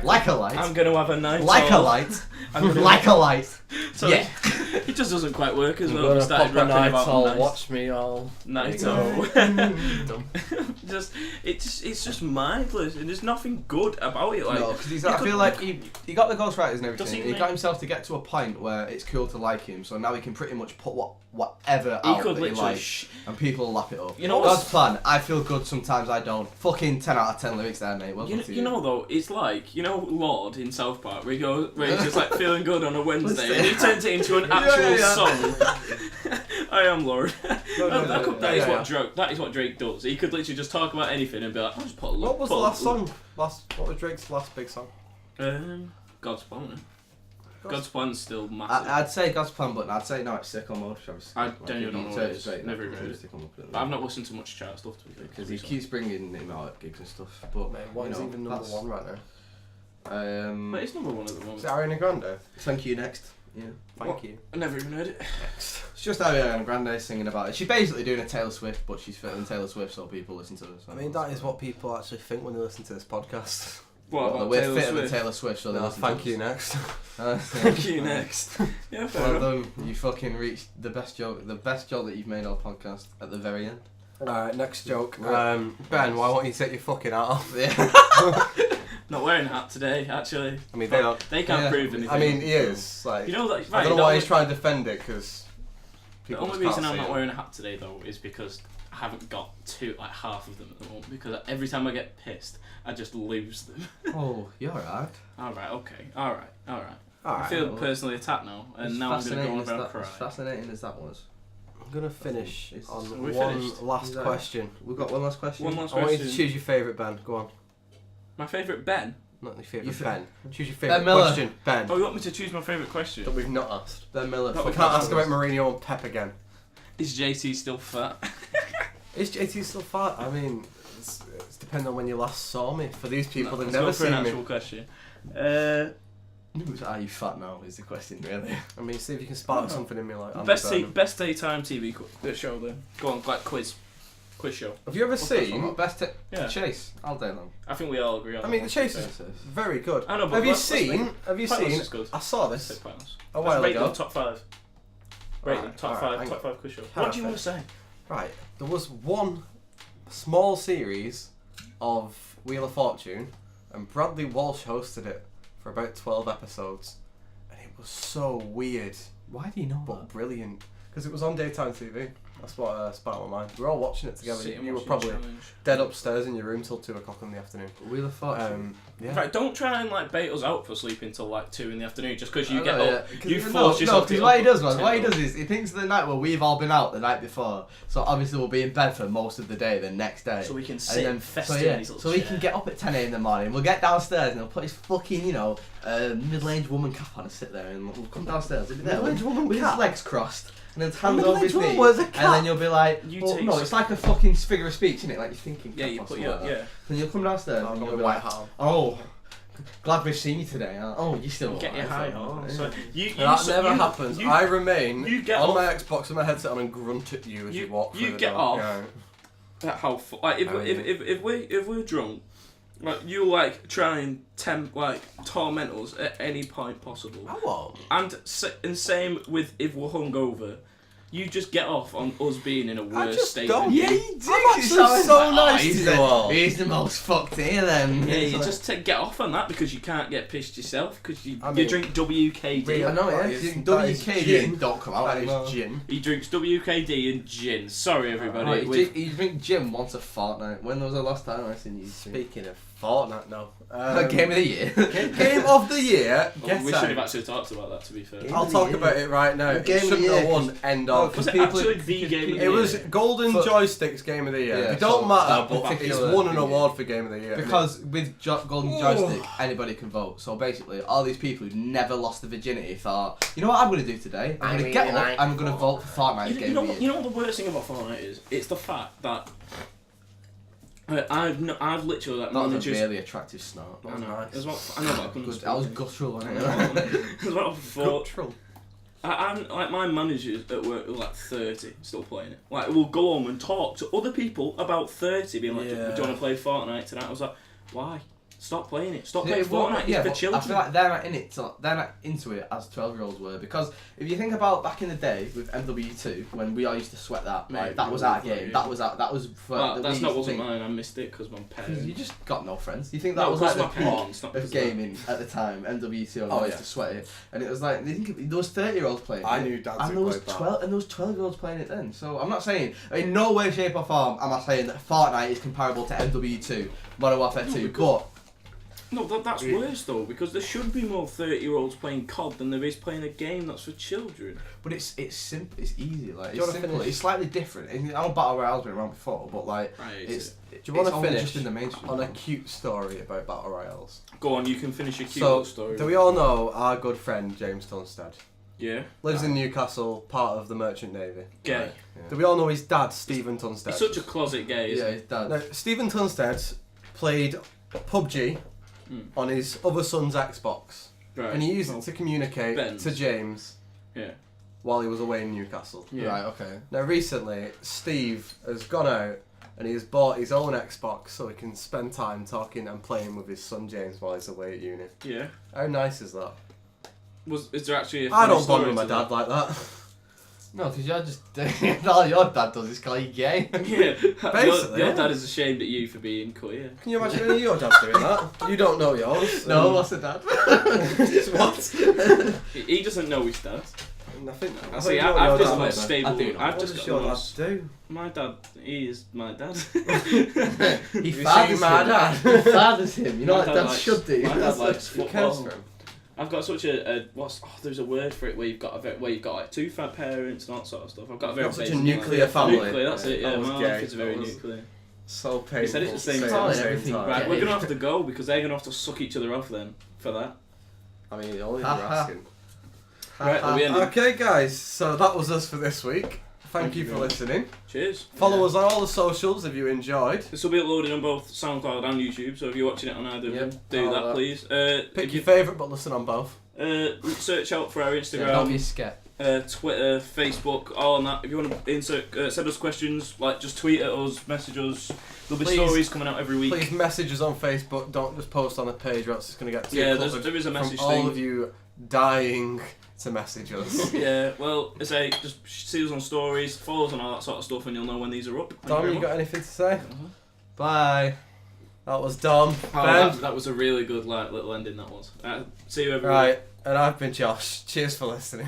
Speaker 3: like a light,
Speaker 2: I'm gonna have a night
Speaker 3: like a
Speaker 2: off.
Speaker 3: light,
Speaker 2: I'm gonna-
Speaker 3: like a light.
Speaker 2: Sorry.
Speaker 3: Yeah.
Speaker 2: It just doesn't quite work as
Speaker 1: I'm
Speaker 2: well. We
Speaker 1: gonna
Speaker 2: started
Speaker 1: pop a
Speaker 2: rapping about
Speaker 1: Naito,
Speaker 2: nice.
Speaker 1: watch me all.
Speaker 2: Naito. It's just mindless, and there's nothing good about it. Like,
Speaker 3: no, because I feel like he got the ghostwriters and everything. He got himself to get to a point where it's cool to like him, so now he can pretty much put whatever out that he likes, and people will lap it up.
Speaker 2: You know
Speaker 3: God's plan. I feel good sometimes. I don't. Fucking 10 out of 10 lyrics there, mate. Well,
Speaker 2: you know though, it's like Lord in South Park, where he's just like feeling good on a Wednesday, and he turns it into an actual song. I am Lord. That is what Drake does. He could literally just talk about anything and be like, I'll just put a
Speaker 1: What was the last song? What was Drake's last big song?
Speaker 2: God's Plan. God's Plan's still massive.
Speaker 3: I'd say God's plan, but I'd say no, it's Sicko Mode.
Speaker 2: I don't even know what it is. Never even heard it. But I've not listened to much chart stuff to be fair.
Speaker 3: Because he keeps bringing him out at gigs and stuff. But
Speaker 1: Mate, what is even number one right now?
Speaker 2: But it's number one at the moment.
Speaker 1: Is it Ariana Grande?
Speaker 3: Thank you, next. Yeah.
Speaker 1: Thank you.
Speaker 2: I never even heard it.
Speaker 3: It's just Ariana Grande singing about it. She's basically doing a Taylor Swift, but she's fitting Taylor Swift so people listen to her. So
Speaker 1: I mean, that is what people actually think when they listen to this podcast.
Speaker 2: What,
Speaker 3: we're
Speaker 2: Taylor
Speaker 3: fitting
Speaker 2: Swift?
Speaker 3: Taylor Swift, so they listen
Speaker 1: Thank
Speaker 3: to
Speaker 1: you,
Speaker 3: us.
Speaker 1: next.
Speaker 2: Thank you, next. Yeah, fair
Speaker 3: Well
Speaker 2: enough.
Speaker 3: done. You fucking reached the best joke that you've made our podcast at the very end.
Speaker 1: Alright, next joke. Ben, why won't you take your fucking hat off?
Speaker 3: Yeah.
Speaker 2: Not wearing a hat today, actually.
Speaker 1: I mean,
Speaker 2: They can't prove anything.
Speaker 1: I mean, he is. Like,
Speaker 2: You know that.
Speaker 1: I don't know why he's trying to defend it, because
Speaker 2: The only reason I'm not wearing a hat today, though, is because I haven't got half of them at the moment. Because every time I get pissed, I just lose them.
Speaker 3: Oh, you're alright.
Speaker 2: Alright, okay. Alright. I
Speaker 1: Alright,
Speaker 2: feel
Speaker 3: well,
Speaker 2: personally attacked now, and now I'm going to go on and cry.
Speaker 3: As fascinating as that was.
Speaker 1: I'm going to finish
Speaker 3: It's-
Speaker 1: on
Speaker 2: we
Speaker 1: one
Speaker 2: finished?
Speaker 1: last question.
Speaker 3: We've got one last question.
Speaker 2: One last
Speaker 1: I want you to
Speaker 2: question.
Speaker 1: choose your favourite Ben. Go on.
Speaker 2: My favourite Ben?
Speaker 1: Not your favourite
Speaker 3: You
Speaker 1: Ben. Choose your
Speaker 3: Ben
Speaker 1: favourite
Speaker 3: Miller.
Speaker 1: question, Ben.
Speaker 2: Oh, you want me to choose my favourite question?
Speaker 1: That we've not asked.
Speaker 3: Ben Miller.
Speaker 2: No,
Speaker 1: We can't ask about Mourinho and Pep again.
Speaker 2: Is JT still fat?
Speaker 1: Is JT still fat? I mean, it's depending on when you last saw me. For these people, they've
Speaker 2: Let's
Speaker 1: never
Speaker 2: go for
Speaker 1: seen
Speaker 2: an
Speaker 1: me.
Speaker 2: actual question.
Speaker 3: Are you fat now? Is the question really?
Speaker 1: I mean, see if you can spark something in me like Andy
Speaker 2: Best
Speaker 1: Burnham.
Speaker 2: best daytime TV show then. Go on, like quiz show.
Speaker 1: Have you ever seen?
Speaker 3: Best
Speaker 2: Yeah.
Speaker 3: Chase all day long.
Speaker 2: I think we all agree on
Speaker 1: I
Speaker 2: that
Speaker 1: mean,
Speaker 2: one,
Speaker 1: the Chase
Speaker 2: to be
Speaker 1: is
Speaker 2: fair.
Speaker 1: very good.
Speaker 2: I know, but
Speaker 1: Have you
Speaker 2: let's make-
Speaker 1: seen? Have you
Speaker 2: Pointless
Speaker 1: seen?
Speaker 2: is good.
Speaker 1: I saw
Speaker 2: Let's
Speaker 1: this
Speaker 2: take Pointless.
Speaker 1: a while
Speaker 2: Let's rate
Speaker 1: ago.
Speaker 2: them top 5. Rate them
Speaker 1: Alright,
Speaker 2: top
Speaker 1: alright,
Speaker 2: 5 quiz show.
Speaker 1: Perfect.
Speaker 2: What do you want to say?
Speaker 1: Right, there was one small series of Wheel of Fortune, and Bradley Walsh hosted it for about 12 episodes, and it was so weird
Speaker 3: Why do you know
Speaker 1: but brilliant because it was on daytime TV. That's what sparked my mind. We were all watching it together.
Speaker 2: Sit and
Speaker 1: You were
Speaker 2: watch the
Speaker 1: probably
Speaker 2: challenge.
Speaker 1: dead upstairs in your room till 2 o'clock in the afternoon.
Speaker 3: Wheel of Fortune.
Speaker 1: Yeah.
Speaker 2: Right, don't try and like bait us out for sleeping till like 2 in the afternoon just because you
Speaker 3: I
Speaker 2: get
Speaker 3: know,
Speaker 2: up.
Speaker 3: yeah.
Speaker 2: You
Speaker 3: No,
Speaker 2: force yourself to
Speaker 3: because
Speaker 2: get
Speaker 3: what
Speaker 2: up
Speaker 3: he does,
Speaker 2: at
Speaker 3: man,
Speaker 2: 10
Speaker 3: what he
Speaker 2: o'clock.
Speaker 3: does is he thinks of the night where we've all been out the night before, so obviously we'll be in bed for most of the day the next day.
Speaker 2: So we can sit and
Speaker 3: so
Speaker 2: fester
Speaker 3: yeah,
Speaker 2: in his little
Speaker 3: so he
Speaker 2: chair.
Speaker 3: can get up at 10 a.m. in the morning. We'll get downstairs and he'll put his fucking, middle-aged woman cap on and sit there, and we'll come downstairs. He'll be there
Speaker 1: Middle-aged woman
Speaker 3: with
Speaker 1: cap?
Speaker 3: his legs crossed. And then his hands
Speaker 1: middle-aged
Speaker 3: over his
Speaker 1: woman
Speaker 3: knee,
Speaker 1: wears a
Speaker 3: and
Speaker 1: cap?
Speaker 3: then you'll be like,
Speaker 2: You
Speaker 3: well,
Speaker 2: take
Speaker 3: no,
Speaker 2: some-
Speaker 3: it's like a fucking figure of speech, isn't it? Like you're thinking.
Speaker 2: Yeah, you put your Then
Speaker 3: you'll come downstairs
Speaker 1: I've
Speaker 3: and
Speaker 1: got
Speaker 3: you'll
Speaker 1: my
Speaker 3: be
Speaker 1: white
Speaker 3: like,
Speaker 1: hat on.
Speaker 3: oh, glad we've seen you today. Oh, you still
Speaker 2: get your
Speaker 3: alright,
Speaker 2: high
Speaker 3: so-
Speaker 2: on.
Speaker 3: yeah.
Speaker 2: So
Speaker 1: That never happens. I remain
Speaker 2: you get
Speaker 1: on
Speaker 2: off-
Speaker 1: my Xbox with my headset on and grunt at you as you walk through
Speaker 2: you
Speaker 1: the
Speaker 2: get
Speaker 1: door.
Speaker 2: off.
Speaker 1: Yeah.
Speaker 2: At how like if we're drunk, like you like try and torment us at any point possible.
Speaker 1: I won't.
Speaker 2: And same with if we're hungover. You just get off on us being in a worse
Speaker 1: just
Speaker 2: state.
Speaker 1: don't.
Speaker 2: than
Speaker 3: Yeah,
Speaker 2: you.
Speaker 3: you do.
Speaker 1: I'm actually so nice to you all.
Speaker 3: He's the most fucked here then.
Speaker 2: Yeah, you just get off on that because you can't get pissed yourself because you
Speaker 1: mean,
Speaker 2: drink WKD.
Speaker 3: I know,
Speaker 1: That
Speaker 3: yeah.
Speaker 1: is-
Speaker 3: WKD
Speaker 1: gin.
Speaker 3: don't come out
Speaker 1: That
Speaker 3: anymore.
Speaker 1: is gin.
Speaker 2: He drinks WKD and gin. Sorry, everybody.
Speaker 3: Right,
Speaker 2: With-
Speaker 3: you drink gin once a fortnight. When was the last time I seen you drink?
Speaker 1: Speaking of Fortnite, no.
Speaker 3: Game of the year.
Speaker 1: Game of the year.
Speaker 2: Well, we should have
Speaker 1: out.
Speaker 2: actually talked about that. To be fair,
Speaker 3: Game
Speaker 1: I'll
Speaker 3: of the
Speaker 1: talk
Speaker 3: year.
Speaker 1: about it right now. It
Speaker 3: Game of the
Speaker 1: shouldn't have
Speaker 3: year,
Speaker 1: won. End of.
Speaker 2: was it
Speaker 3: people-
Speaker 2: actually the game of the
Speaker 1: It
Speaker 2: year?
Speaker 1: was Golden
Speaker 3: For-
Speaker 1: Joysticks Game of the Year.
Speaker 3: Yeah,
Speaker 1: it don't
Speaker 3: so
Speaker 1: matter,
Speaker 3: that
Speaker 1: but it's
Speaker 3: particular
Speaker 1: won an
Speaker 3: thing,
Speaker 1: award for Game of the Year.
Speaker 3: Because with Golden Joystick, anybody can vote. So basically, all these people who've never lost their virginity thought, you know what I'm going to do today? I'm going to get up, I'm going to vote for Fortnite
Speaker 2: You
Speaker 3: Game
Speaker 2: know,
Speaker 3: of the
Speaker 2: what,
Speaker 3: Year.
Speaker 2: you know what the worst thing about Fortnite is? It's the fact that I've literally like
Speaker 3: That was a
Speaker 2: managers.
Speaker 3: really attractive snort.
Speaker 2: I know.
Speaker 1: nice.
Speaker 2: It was about, I know, but I couldn't.
Speaker 3: Good, I was guttural on
Speaker 2: I
Speaker 3: it.
Speaker 2: know. It was about 4.
Speaker 1: Guttural.
Speaker 2: I'm like my managers at work are like 30, still playing it. Like we'll go home and talk to other people about 30, being like, "Do you want to play Fortnite tonight?" I was like, "Why? Stop playing it. Stop playing Fortnite. It's for children.
Speaker 3: I feel like they're not in it. They're not into it as 12-year-olds were, because if you think about back in the day with MW2 when we all used to sweat that,
Speaker 2: Mate,
Speaker 3: like, that was our game. That was for.
Speaker 2: That's not wasn't mine. I missed it because my parents.
Speaker 3: You just got no friends. You think that was like the
Speaker 2: parents,
Speaker 3: peak of gaming at the time? MW2, and we used to sweat it, and it was like there was 30-year-olds playing it.
Speaker 1: I knew dads
Speaker 3: and there was 12-year-olds playing it then. So I'm not saying, in no way, shape or form, am I saying that Fortnite is comparable to MW2, Modern Warfare 2, but.
Speaker 2: No, that's worse though, because there should be more 30-year-olds playing COD than there is playing a game that's for children.
Speaker 3: But it's simple, it's easy, like it's simple. It's slightly different. I know Battle Royale's been around before, but like
Speaker 1: do you want to finish
Speaker 3: just in the mainstream
Speaker 1: on a cute story about Battle Royales?
Speaker 2: Go on, you can finish your cute little story.
Speaker 1: Do we all know our good friend James Tunstead?
Speaker 2: Yeah.
Speaker 1: Lives in Newcastle, part of the Merchant Navy.
Speaker 2: Gay.
Speaker 1: Right. Yeah. Do we all know his dad, Stephen Tunstead?
Speaker 2: He's such a closet gay, isn't he?
Speaker 3: his dad.
Speaker 1: No, Stephen Tunstead played PUBG on his other son's Xbox,
Speaker 2: right.
Speaker 1: and he used it to communicate to James while he was away in Newcastle.
Speaker 3: Yeah. Right, okay.
Speaker 1: Now recently, Steve has gone out and he has bought his own Xbox so he can spend time talking and playing with his son James while he's away at uni.
Speaker 2: Yeah.
Speaker 1: How nice is that?
Speaker 2: Is there actually a
Speaker 1: I don't bond with my dad like that.
Speaker 3: No, because you're just all your dad does is call you gay.
Speaker 2: Yeah,
Speaker 1: basically.
Speaker 2: Your dad is ashamed at you for being queer.
Speaker 1: Can you imagine any of your dads doing that? You don't know yours.
Speaker 3: No, what's the dad?
Speaker 1: What?
Speaker 2: He doesn't know his dad.
Speaker 1: I
Speaker 2: See,
Speaker 1: think
Speaker 2: I've just
Speaker 1: dad,
Speaker 2: got stable.
Speaker 3: I do know.
Speaker 2: I've just got
Speaker 1: your
Speaker 2: the
Speaker 1: dad
Speaker 2: most.
Speaker 1: do?
Speaker 2: My dad, he is my dad.
Speaker 3: He
Speaker 1: You
Speaker 3: fathers
Speaker 1: see my
Speaker 3: him.
Speaker 1: dad?
Speaker 3: He fathers him. You know
Speaker 2: My
Speaker 3: what
Speaker 2: dad
Speaker 3: dads
Speaker 2: likes-
Speaker 3: should do.
Speaker 2: My dad likes
Speaker 1: Who cares
Speaker 2: football.
Speaker 1: for him?
Speaker 2: I've got such there's a word for it where you've got like two fat parents and all that sort of stuff. I've got a very
Speaker 1: Such a
Speaker 2: basic
Speaker 1: nuclear
Speaker 2: life.
Speaker 1: family.
Speaker 2: Nuclear, that's it. Yeah,
Speaker 1: That was
Speaker 2: my
Speaker 1: gay.
Speaker 2: life is very
Speaker 1: That was
Speaker 2: nuclear.
Speaker 1: So painful.
Speaker 2: He said it at the same
Speaker 1: to say
Speaker 2: time.
Speaker 1: at the same
Speaker 3: Everything
Speaker 1: time.
Speaker 2: Right,
Speaker 3: gay.
Speaker 2: we're gonna have to go because they're gonna have to suck each other off then for that.
Speaker 1: I mean, only if
Speaker 3: Ha,
Speaker 1: you're
Speaker 3: ha.
Speaker 1: asking.
Speaker 2: Right, are we ending?
Speaker 1: Okay, guys. So that was us for this week. Thank you for listening.
Speaker 2: Cheers.
Speaker 1: Follow us on all the socials if you enjoyed.
Speaker 2: This will be uploaded on both SoundCloud and YouTube, so if you're watching it on either of them, do that, please.
Speaker 1: Pick
Speaker 2: if
Speaker 1: your favourite, but listen on both.
Speaker 2: Search out for our
Speaker 3: Don't
Speaker 2: Instagram,
Speaker 3: be scared.
Speaker 2: Twitter, Facebook, all on that. If you want to send us questions, like just tweet at us, message us. There'll be
Speaker 1: Please-
Speaker 2: stories coming out every week.
Speaker 1: Please message us on Facebook. Don't just post on a page, or else it's going to get too
Speaker 2: Yeah,
Speaker 1: cluttered
Speaker 2: there is a message
Speaker 1: from
Speaker 2: thing.
Speaker 1: all of you dying to message us.
Speaker 2: Yeah, well, I say just see us on stories, follow us on all that sort of stuff, and you'll know when these are up. Thank
Speaker 1: Dom,
Speaker 2: very
Speaker 1: you
Speaker 2: much.
Speaker 1: got anything to say?
Speaker 3: Bye.
Speaker 1: That was Dom.
Speaker 2: Oh,
Speaker 1: Ben.
Speaker 2: that was a really good little ending. That was. See you everyone.
Speaker 1: Right, and I've been Josh. Cheers for listening.